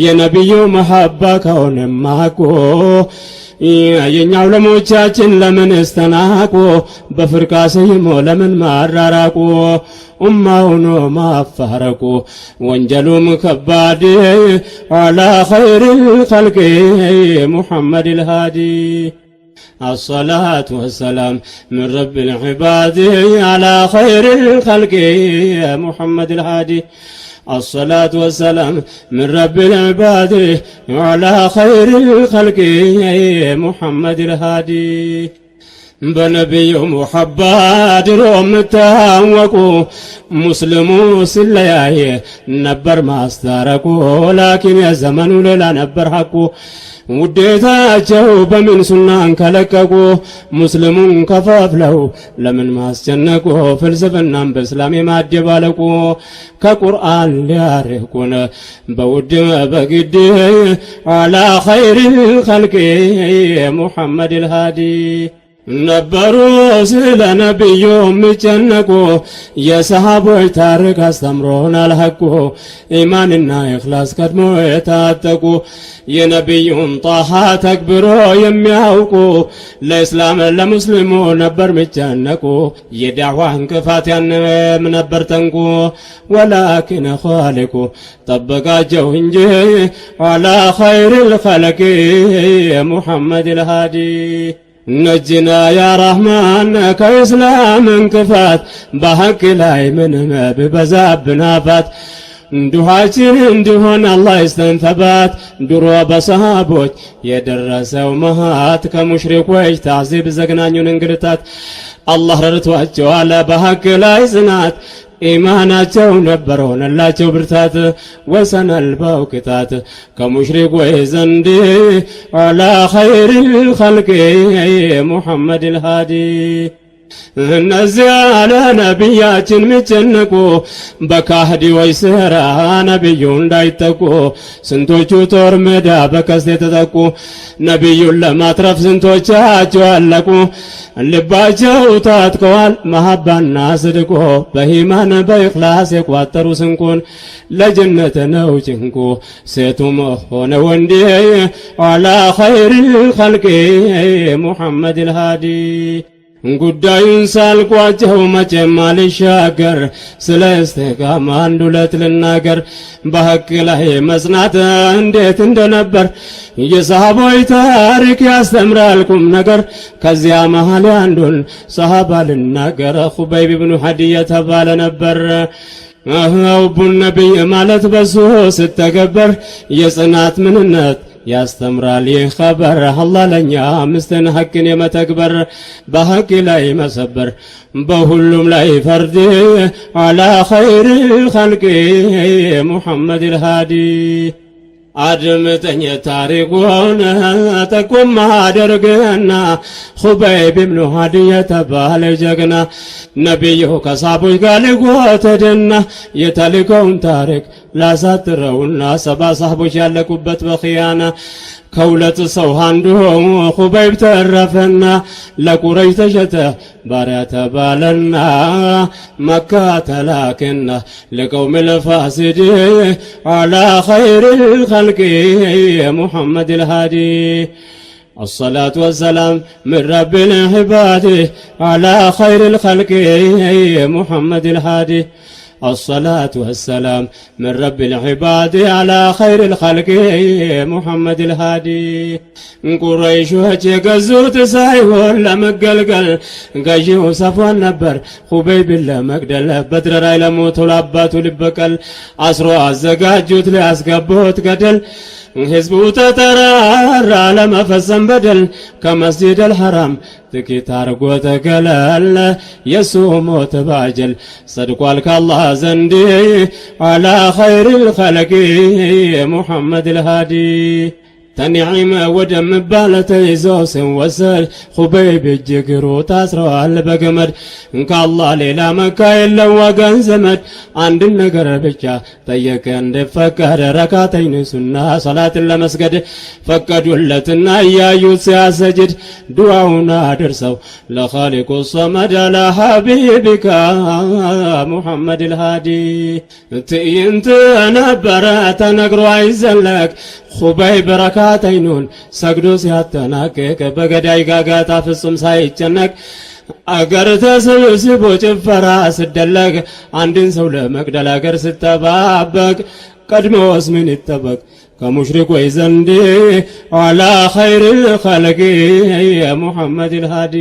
የነቢዩ መሐባ ከሆነማ እኮ የኛው ለሞቻችን ለምን እስተናቁ? በፍርቃ ሰይሞ ለምን ማራራቁ? ኡማውኖ ማፋረቁ ወንጀሉም ከባድ አላ ኸይሪል ኸልቂ ሙሐመድ አልሃዲ። الصلاة والسلام من رب العباد على خير الخلق محمد الهادي. الصلاة والسلام من رب العباد على خير الخلق محمد الهادي. በነቢዩ ሙሐባ ድሮም ታወቁ ሙስሊሙ ሲለያየ ነበር ማስታረቁ። ላኪን የዘመኑ ሌላ ነበር ሐቁ። ውዴታቸው በምን ሱናን ከለቀቁ? ሙስሊሙን ከፋፍለው ለምን ማስጨነቁ? ፍልስፍናን በእስላም የማደባለቁ ከቁርአን ሊያርቁን በውድ በግድ አላ ኸይሪል ኸልቂ ሙሐመድ አልሃዲ። ነበሩ ስለ ነቢዩ የሚጨነቁ የሰሃቦች ታሪክ አስተምሮናል ሐቁ። ኢማንና ኢኽላስ ቀድሞ የታጠቁ የነቢዩን ጣሃ ተግብሮ የሚያውቁ ለእስላም ለሙስሊሙ ነበር የሚጨነቁ። የዳዕዋ እንቅፋት ያንም ነበር ጠንቁ። ወላኪን ኻሊቁ ጠበቃቸው እንጂ አላ ኸይሪል ኸልቂ ሙሐመድ አልሃዲ። ነጅና ያ ረሕማን ከእስላም እንቅፋት በሐቅ ላይ ምንም ቢበዛብን አፋት ዱዓችን እንዲሆን አላህ ይስጠን ተባት ድሮ በሰሃቦች የደረሰው መሃት ከሙሽሪኮች ታዚብ ዘግናኙን እንግልታት አላህ ረድቷቸዋል በሐቅ ላይ ጽናት ኢማናቸው ነበር ሆነላቸው ብርታት ወሰነል በውቅታት ከሙሽሪኮች ዘንድ አላ ኸይሪል ኸልቂ ሙሐመድል ሃዲ እነዚያ ለነቢያችን ሚጨነቁ በካህዲዎች ሥራ ነቢዩ እንዳይጠቁ ስንቶቹ ጦር ሜዳ በቀስት የተጠቁ ነቢዩን ለማትረፍ ስንቶቻቸው አለቁ ልባቸው ታጥቀዋል መሐባና ስድቆ በኢማን በኢኽላስ የቋጠሩ ስንቁን ለጀነት ነው ጭንቁ ሴቱም ሆነ ወንዴ አላ ኸይሪል ኸልቂ ሙሐመድል ሃዲ ጉዳዩን ሳልቋጨው መቼም አልሻገር ስለ እስቲቃማ አንድ ሁለት ልናገር በሐቅ ላይ መጽናት እንዴት እንደነበር የሰሃቦች ታሪክ ያስተምራል ቁም ነገር ከዚያ መሃል አንዱን ሰሃባ ልናገር ኹበይብ ብኑ ሐዲይ የተባለ ነበር አሁን ነብይ ማለት በሱ ስተገበር የጽናት ምንነት ያስተምራል ይህ ኸበር አላህ ለኛ አምስትን ሐቅን የመተግበር በሐቅ ላይ መሰበር በሁሉም ላይ ፈርድ አላ ኸይሪል ኸልቂ ሙሐመድል ሃዲ አድምጠኝ ታሪኩን ጠቁም አድርግና ኹበይብ ብኑ ሐዲይ የተባለ ጀግና ነቢዩ ከሳቦች ጋር ሊጎተደና የተልከውን ታሪክ ላሳጥረውና ሰባ ሳህቦች ያለቁበት በኺያና ከሁለት ሰው አንዱ ኹበይብ ተረፈና ለቁረይሽ ተሸጠ ባሪያ ተባለና መካ ተላከና ለቀውም ልፋሲድ አላ ኸይሪል ኸልቂ ሙሐመድል ሃዲ الصلاة والسلام من رب العباد على خير الخلق محمد الهادي الصلاة والسلام من رب العباد على خير الخلق محمد الهادي ቁረይሾች የገዙት ሳይሆን ለመገልገል ገዢው ሰፍዋን ነበር ኹበይብን ለመግደል በድር ላይ ለሞቱ ለአባቱ ሊበቀል አስሮ አዘጋጁት ሊያስገቡት ገደል ሕዝቡ ተጠራራ ለመፈጸም በደል ከመስጂድ አልሐራም ጥቂት አርጎ ተገለል የሱ ሞት ባጀል ሰድቋል ከአላህ ዘንድ አላ ኸይሪል ኸልቂ ሙሐመድል ሃዲ ተንዒም ወደምባል ተይዞ ሲወሰድ ኹበይብ እጅግሩ ታስረዋል በገመድ ከአላህ ሌላ መካ የለው ወገን ዘመድ አንድን ነገር ብቻ ጠየቀ እንዲፈቀድ ረካተይን ሱና ሰላትን ለመስገድ ፈቀዱለትና እያዩት ሲያሰጅድ ዱዓውን አድርሰው ለኻሊቁ ሰመድ አላ ሐቢቢካ ሙሐመድል ሃዲ ትዕይንት ነበረ ተነግሮ አይዘለቅ ኹበይብ ረካተይኑን ሰግዶ ሲያጠናቅቅ በገዳይ ጋጋታ ፍጹም ሳይጨነቅ አገር ተሰብስቦ ጭፈራ ስደለቅ አንድን ሰው ለመግደል አገር ስተባበቅ ቀድሞስ ምን ይጠበቅ ከሙሽሪኮች ዘንድ አላ ኸይሪል ኸልቂ ሙሐመድል ሃዲ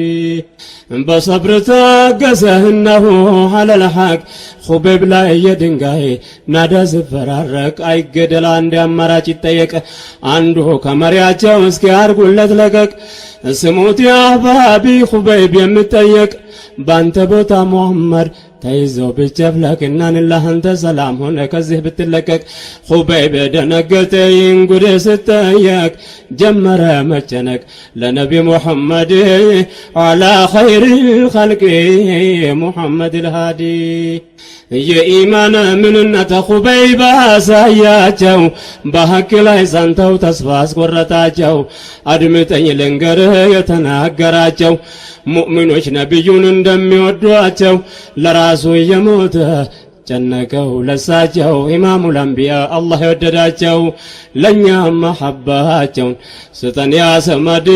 በሰብር ታገሰ እነሆ ዐለል ሐቅ ኹበይብ ላይ የድንጋይ ናዳ ሲፈራረቅ አይገደል አንድ አማራጭ ይጠየቅ አንዱ ከመሪያቸው እስኪ አርጉለት ለቀቅ ስሙት የአህባቢ ኹበይብ የምጠየቅ ባንተ ቦታ ሙሐመድ ተይዘው ብጨፍለቅና ንላህንተ ሰላም ሆነ ከዚህ ብትለቀቅ ኹበይብ ደነገጠ ይንጉድ ስተየቅ ጀመረ መጨነቅ ለነቢ ሙሐመድ አላ ኸይሪል ኸልቂ ሙሐመድል ሃዲ የኢማን ምንነት ኹበይብ አሳያቸው በሐቅ ላይ ጸንተው ተስፋ አስቆረጣቸው አድምጠኝ ልንገርህ የተናገራቸው ሙእሚኖች ነቢዩን እንደሚወዷቸው ለራሱ የሞተ ጨነቀው ለሳቸው ኢማሙል አንቢያ አላህ የወደዳቸው ለኛም መሐባቸውን ስጠን ያ ሰመድ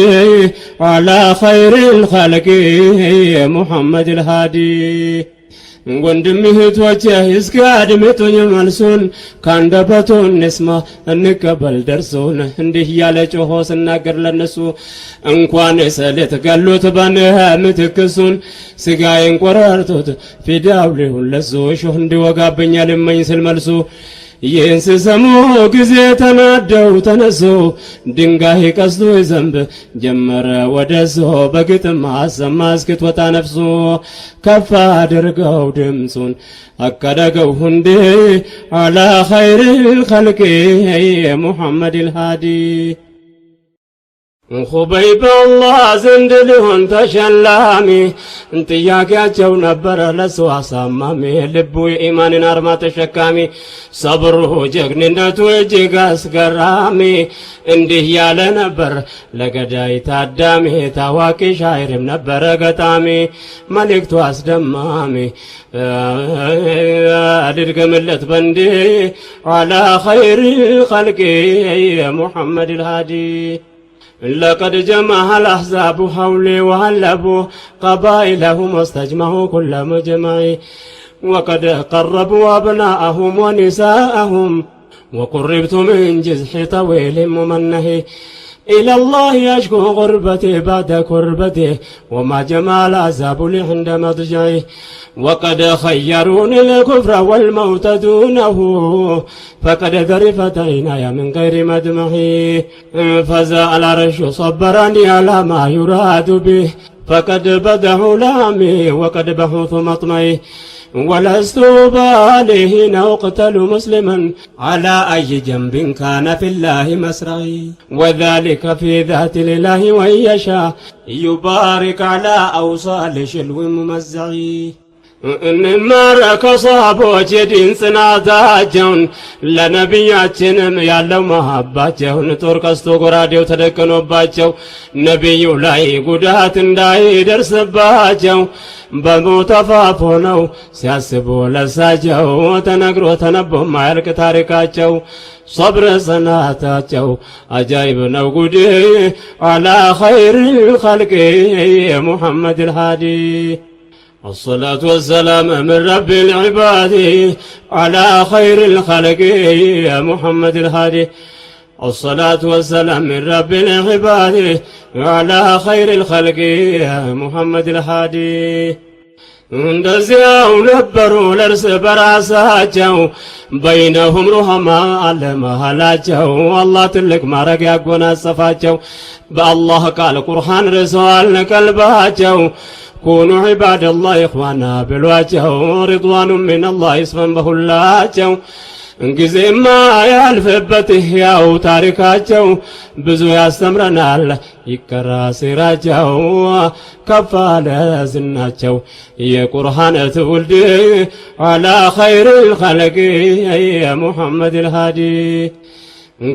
አላ ኸይሪል ኸልቂ ሙሐመድል ሃዲ ወንድም እህቶቼ እስኪ አድምጡኝ መልሱን ካንደበቱ እንስማ እንቀበል ደርሶን እንዲህ ያለ ጮሆ ስናገር ለነሱ እንኳን ሰለት ገሉት ምትክሱን ስጋዬን ቆራርጦት ፊዳው ሊሆን ለሱ ሾህ እንዲወጋብኝ ልመኝ ስል መልሱ ይህን ሲሰሙ ጊዜ ተናደው ተነሱ ድንጋይ ቀስቶ ዘንብ ጀመረ ወደሱ በግጥም አሰማ እስክትወጣ ነፍሱ ከፍ አድርገው ድምፁን አቀደገው እንዴ አላ ኸይሪል ኸልቂ ሙሐመዲል ሃዲ ኹበይብ አላህ ዘንድ ሊሆን ተሸላሚ ጥያቄያቸው ነበረ ለሱ አሳማሚ ልቡ የኢማንን አርማ ተሸካሚ ሰብሩ ጀግንነቱ እጅግ አስገራሚ እንዲህ ያለ ነበር ለገዳይ ታዳሚ ታዋቂ ሻይርም ነበረ ገጣሚ መልእክቱ አስደማሚ አድርገምለት በንዴ አላ ኸይሪል ኸልቂ ሙሐመዲል ሃዲ لقد جمع الأحزاب حولي وهلبوا قبائلهم واستجمعوا كل مجمع وقد قربوا أبناءهم ونساءهم وقربت من جزح طويل ممنه إلى الله أشكو غربتي بعد كربتي وما جمع الأحزاب لي عند مضجعي وقد خيروني الكفر والموت دونه فقد ذرفت عيناي من غير مدمعي فزاء العرش صبرني على ما يراد به فقد بدحوا لامي وقد بحث مطمعي ولست بالي حين أقتل مسلما على أي جنب كان في الله مسرعي وذلك في ذات الإله وإن يشاء يبارك على أوصال شلو ممزعي እንማረከ ሰሃቦች የዲን ጽናታቸውን ለነቢያችንም ያለው መሐባቸውን ጦር ቀስቶ ጎራዴው ተደቅኖባቸው ነቢዩ ላይ ጉዳት እንዳይደርስባቸው በሞት አፋፍ ሆነው ሲያስቡ ለሳቸው ተነግሮ ተነቦ ማያልቅ ታሪካቸው صبر ጽናታቸው አጃይብ ነው ጉድ አላ ኸይሪል ኸልቂ ሙሐመዲል ሃዲ الصلاة والسلام من رب العباد على خير الخلق يا محمد الهادي الصلاة والسلام من رب العباد على خير الخلق يا محمد الهادي እንደዚያው ነበሩ ለእርስ በራሳቸው በይነሁም ሩሃማ አለ መሃላቸው አላህ ትልቅ ማረግ ያጎናጸፋቸው በአላህ ቃል ቁርአን ርሰዋል ቀልባቸው كونوا عباد الله إخوانا بالواجه رضوان من الله اسفن بهلاቸው ጊዜማ ያልፍበትህ ያው ታሪካቸው ብዙ ያስተምረናል ይቀራ ሲራቸው ከፍ አለ ዝናቸው የቁርአን ትውልድ አላ ኸይሪል ኸልቂ ሙሐመዲል ሃዲ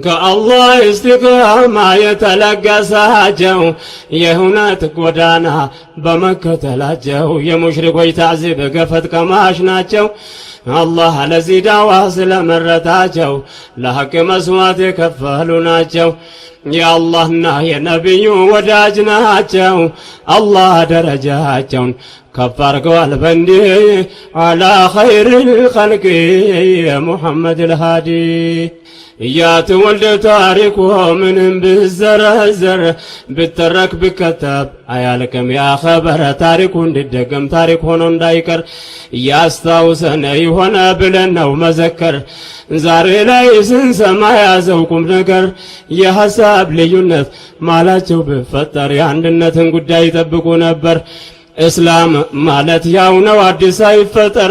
ከአላህ እስቲቃማ የተለገሳቸው የእውነት ጎዳና በመከተላቸው የሙሽሪኮች ታዕዚብ ገፈት ቀማሽ ናቸው አላህ ለዚህ ዳዋ ስለመረጣቸው ለሐቅ መስዋዕት የከፈሉ ናቸው የአላህና የነቢዩ ወዳጅ ናቸው አላህ ደረጃቸውን ከፍ አድርገዋል በእንዲህ አላ ኸይሪል ኸልቂ ሙሐመዲል ሃዲ ያትወልድ ታሪኩ ምንም ብዘረዘር ብተረክ ብከተብ አያልቅም ያ ኸበር ታሪኩ እንዲደገም ታሪክ ሆኖ እንዳይቀር ያስታውሰን ይሆነ ብለን ነው መዘከር ዛሬ ላይ ስንሰማ ያዘው ቁም ነገር የሐሳብ ልዩነት ማላቸው ብፈጠር የአንድነትን ጉዳይ ይጠብቁ ነበር እስላም ማለት ያው ነው አዲስ አይፈጠር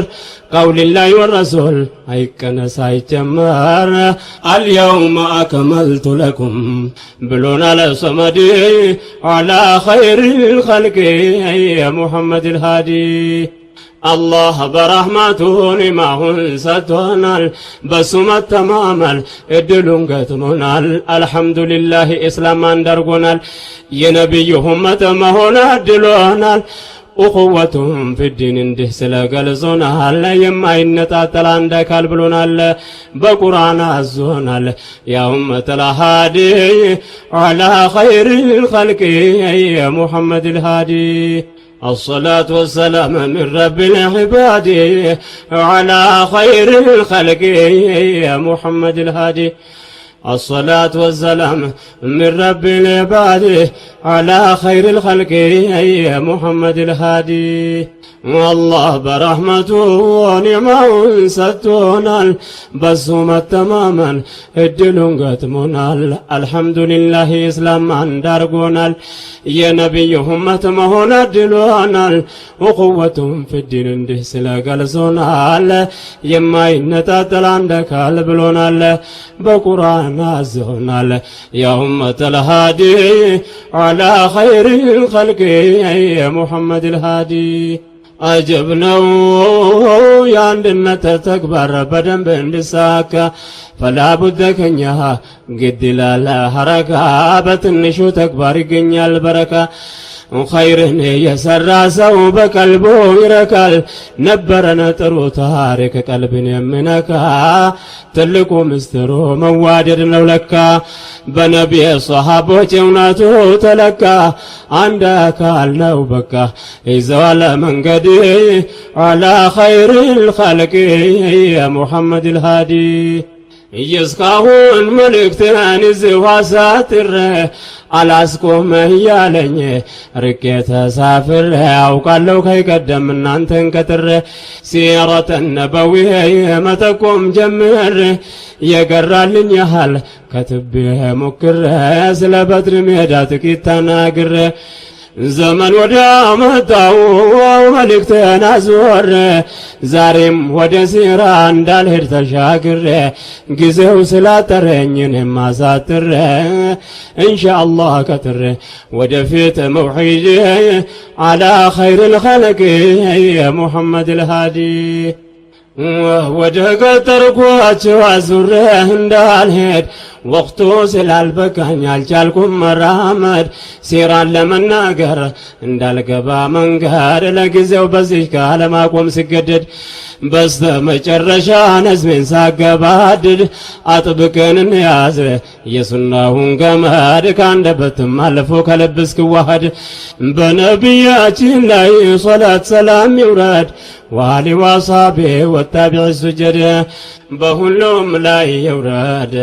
قول الله والرسول አይቀነስ አይጨመር اليوم أكملت لكم بلونا لصمد على خير الخلق يا محمد الهادي الله برحمته نعمهن ستونال بسمت تمامال ادلون قتمونال الحمد لله اسلام اندرقونال ينبيهم متمهون ادلونال أخوتهم في الدين እንዲህ ስለገልጾናል የማይነጣጠል አንድ አካል ብሎናል በቁርአን አዞናል ያ ኡመተል ሃዲ على خير الخلق يا محمد الهادي الصلاة والسلام من رب العباد على خير الخلق يا محمد الهادي. الصلاة والسلام من رب العباد على خير الخلق يا محمد الهادي. والله برحمته ونعمه ستونال بسومة تماما الدلون قتمونال الحمد لله إسلام عن دارقونال يا نبي همة مهونا الدلونال وقوتهم في الدين انده سلاقال زونال يما ينتاتل عندك البلونال بقرآن الزونال يا همة الهادي على خير الخلق يا محمد الهادي. አጀብነው የአንድነት ተግባር በደንብ እንዲሳካ ፈላቡደ ከኛ ግድ ይላል ሐረካ በትንሹ ተግባር ይገኛል በረካ። ኸይርን የሰራ ሰው በቀልቡ ይረካል ነበረን ጥሩ ታሪክ ቀልብን የሚነካ ትልቁ ምስጢሩ መዋደድ ነው ለካ በነቢይ ሷሃቦች እውነቱ ተለካ አንድ አካል ነው በቃ ይዘዋል መንገድ አላ ኸይሪል ኸልቅ ያ ሙሐመድ አልሃዲ። እስካሁን መልእክትን ይዘዋ ሳትረ አላስቆመህ ያለኝ ርቄ ተሳፍሬ አውቃለሁ ከይቀደም እናንተን ከትሬ ሲረተ ነበዊየ መጠቆም ጀምሬ የገራልኝ ያህል ከትቤ ሞክሬ ስለ በድር ሜዳ ጥቂት ተናግሬ ዘመን ወደ መጣው መልእክቴን አዞሬ ዛሬም ወደ ሲራ እንዳልሄድ ተሻግሬ ጊዜው ስላጠረኝ እኔም አሳጥሬ ኢንሻአላህ ከትሬ ወደፊት መውሒድ አላ ኸይሪል ኸልቅ የሙሐመድ አልሃዲ። ወደ ገጠርኳቸው አዙሬ እንዳልሄድ ወቅቱ ስላልበቃኝ አልቻልኩም መራመድ ሲራን ለመናገር እንዳልገባ መንገድ ለጊዜው በዚህ ካለማቆም ሲገደድ በስተ መጨረሻ ነዝሜን ሳገባድድ አጥብቀን እንያዝ የሱናውን ገመድ ካንደበትም አልፎ ከልብ እስክዋሃድ በነቢያችን ላይ ሶላት ሰላም ይውረድ ወአሊ ወአስሐቢ ወታቢዕ ሱጀድ በሁሉም ላይ ይውረድ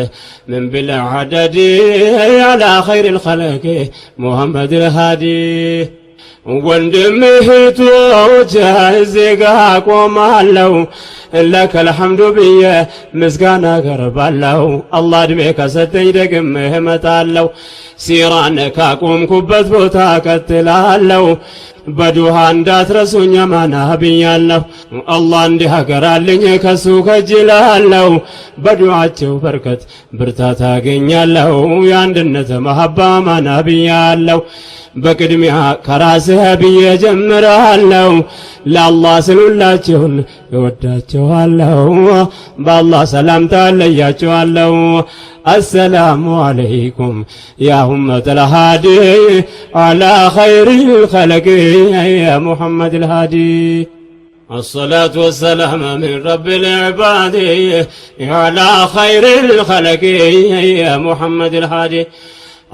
ምን ቢላ ዐደድ አላ ኸይሪል ኸልቅ ሙሐመድ አልሃዲ። ወንድም እህቶች እዚህ ጋ ቆማለሁ ለከል ሐምዱ ብዬ ምስጋና ቀርባለሁ አላህ ዕድሜ ከሰጠኝ ደግሜ እመጣለሁ ሲራን ካቆምኩበት ቦታ ቀጥላለሁ በዱሃ እንዳትረሱኝ አማና ብያለሁ አላህ እንዲህ አገራልኝ ከሱ ከጅላለሁ በዱዓቸው በርከት ብርታት አገኛለሁ የአንድነት መሐባ አማና ብያለሁ በቅድሚያ ከራስህ ብዬ ጀምራለሁ ለአላህ ስሉላቸውን እወዳቸዋለሁ በአላህ ሰላምታ ለያቸዋለሁ السلام عليكم يا أمة الهادي على خير الخلق يا محمد الهادي. الصلاة والسلام من رب العباد على خير الخلق يا محمد الهادي.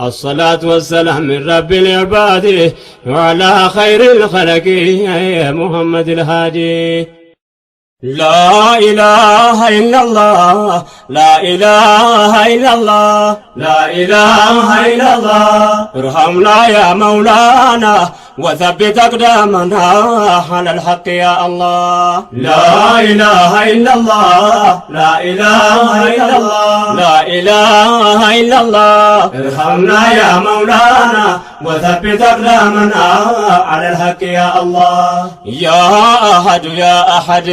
الصلاة والسلام من رب العباد على خير الخلق يا محمد الهادي. لا إله إلا الله لا إله إلا الله لا إله إلا الله ارحمنا يا مولانا وثبت أقدامنا على الحق يا الله. لا إله إلا الله لا إله إلا الله لا إله إلا الله ارحمنا يا مولانا وثبت أقدامنا على الحق يا الله. يا أحد يا أحد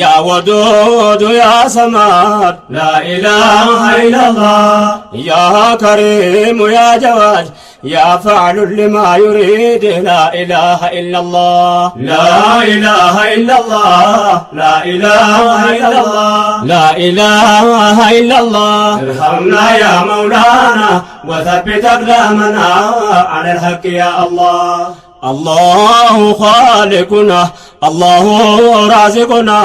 يا ودود يا صمد لا إله إلا الله يا كريم يا جواد يا فعل لما يريد لا إله إلا الله. لا إله إلا الله لا إله إلا الله لا إله إلا الله ارحمنا يا مولانا وثبت أقدامنا على الحق يا الله. الله خالقنا الله رازقنا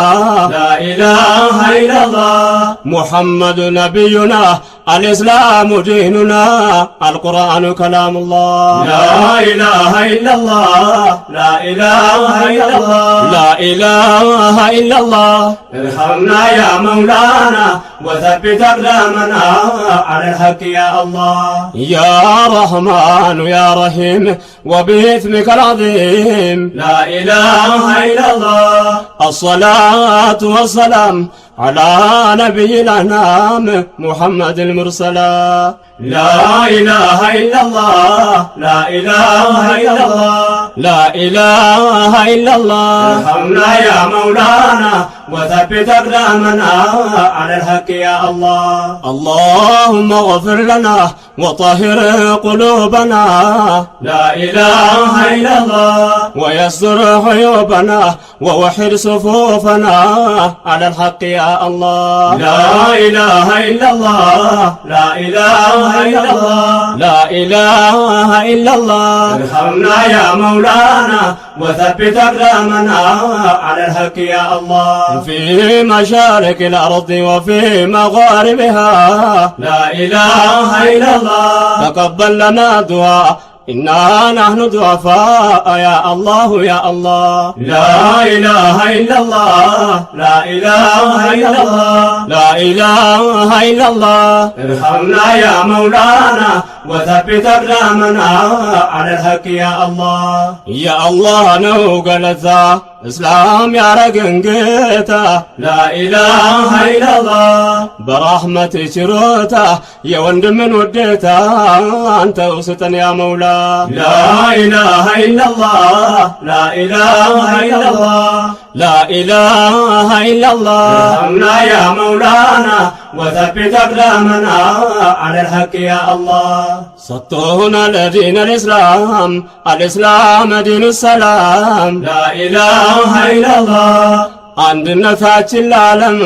لا إله إلا الله محمد نبينا الإسلام ديننا القرآن كلام الله لا إله إلا الله لا إله إلا الله لا إله إلا الله ارحمنا يا مولانا وثبت أقدامنا على الحق يا الله يا رحمن يا رحيم وباسمك العظيم لا إله إلا الله الصلاة والسلام على نبي الأنام محمد المرسلا لا إله إلا الله لا إله إلا الله لا إله إلا الله ارحمنا يا مولانا وثبت أقدامنا على الحق يا الله اللهم اغفر لنا وطهر قلوبنا لا إله إلا الله ويسر عيوبنا ووحد صفوفنا على الحق يا الله لا إله إلا الله لا إله إلا الله لا إله إلا الله ارحمنا يا مولانا وثبت أقدامنا على الحق يا الله في مشارق الأرض وفي مغاربها لا إله إلا الله تقبل لنا دعاء إنا نحن ضعفاء يا الله يا الله لا إله إلا الله لا إله إلا الله لا إله إلا الله ارحمنا يا مولانا وثبت أقدامنا على الحق يا الله يا الله نوغلتا إسلام يا رقنقيتا لا إله إلا الله برحمة شروتا يا وند من وديتا أنت وسطن يا مولا لا إله إلا الله لا إله إلا الله لا إله إلا الله ارحمنا يا مولانا وثبت أقدامنا على الحق يا الله سطونا لدين الإسلام الإسلام دين السلام لا إله إلا الله አንድነታችን ለዓለም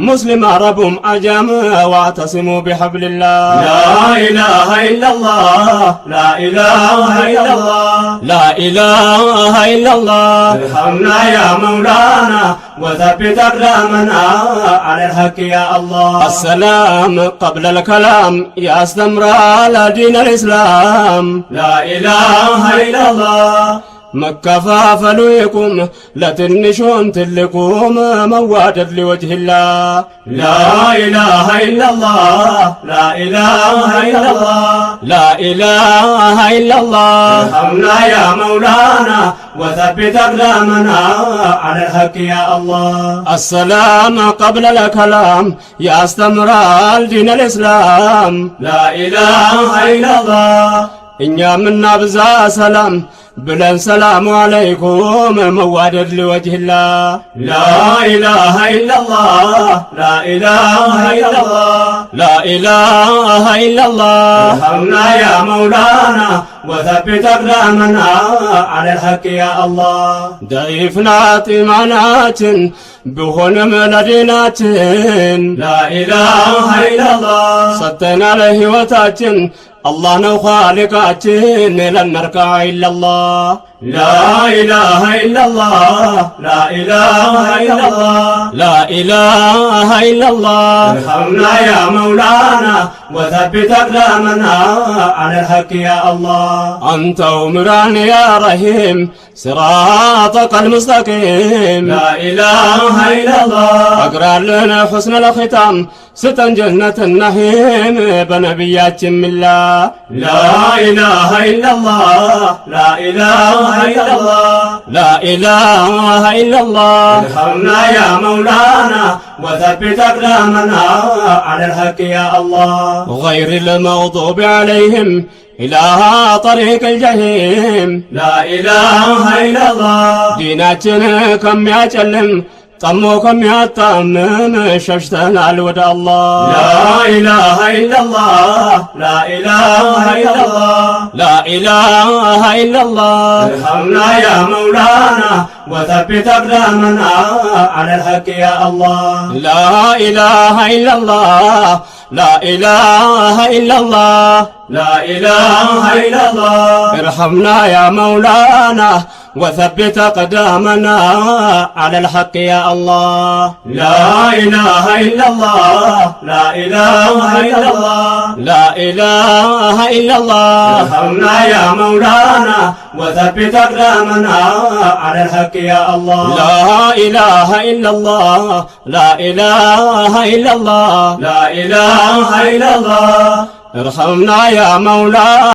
ሙስሊም አረቡም አጀም واعتصموا بحبل الله لا إله إلا الله لا إله إلا الله لا إله إلا الله ارحمنا يا مولانا وثبت أقدامنا على الحق يا الله السلام قبل الكلام يا استمرار دين الإسلام لا إله إلا الله መከፋፈሉ ይቁም ለትንሹም ትልቁም መዋደድ ሊወጅህ ላህ لا إله إلا الله لا إله إلا الله لا إله إلا الله ارحمنا يا مولانا وثبت أقدامنا على الحق يا الله السلام قبل الكلام يا استمرار دين الإسلام لا إله إلا الله እኛ ምናብዛ ሰላም ብለን ሰላሙ አለይኩም መዋደድ ሊወጅህላ لا إله إلا الله لا إله إلا الله لا إله إلا الله ارحمنا يا مولانا وثبت أقدامنا على الحق يا الله ضعيفናት ኢማናችን ቢሆንም ለዲናችን لا إله إلا الله ሰጥተናል ሕይወታችን አላህ ነው ኻሊቃችን ለነርካ ኢላላህ لا إله إلا الله لا إله إلا الله لا إله إلا الله ارحمنا يا مولانا وثبت أقدامنا على الحق يا الله أنت ومران يا رحيم صراطك المستقيم لا إله إلا الله أقرأ لنا حسن الختام ستن جنة النعيم بنبيات من الله لا إله إلا الله لا إله إلا الله لا إله إلا الله ارحمنا يا مولانا وثبت أقدامنا على الحق يا الله غير المغضوب عليهم إلى طريق الجحيم لا إله إلا الله ديناتنا كم يعجلم طموكم يا طمم ششتنا الودى الله لا إله إلا الله لا إله إلا الله لا إله إلا الله ارحمنا يا مولانا وثبت أقدامنا على الحق يا الله لا إله إلا الله لا إله إلا الله لا إله إلا الله ارحمنا يا مولانا وثبت أقدامنا على الحق يا الله. لا إله إلا الله لا إله إلا الله لا إله إلا الله. ارحمنا يا مولانا وثبت أقدامنا على الحق يا الله. لا إله إلا الله. لا إله إلا الله. لا إله إلا الله ارحمنا يا مولانا.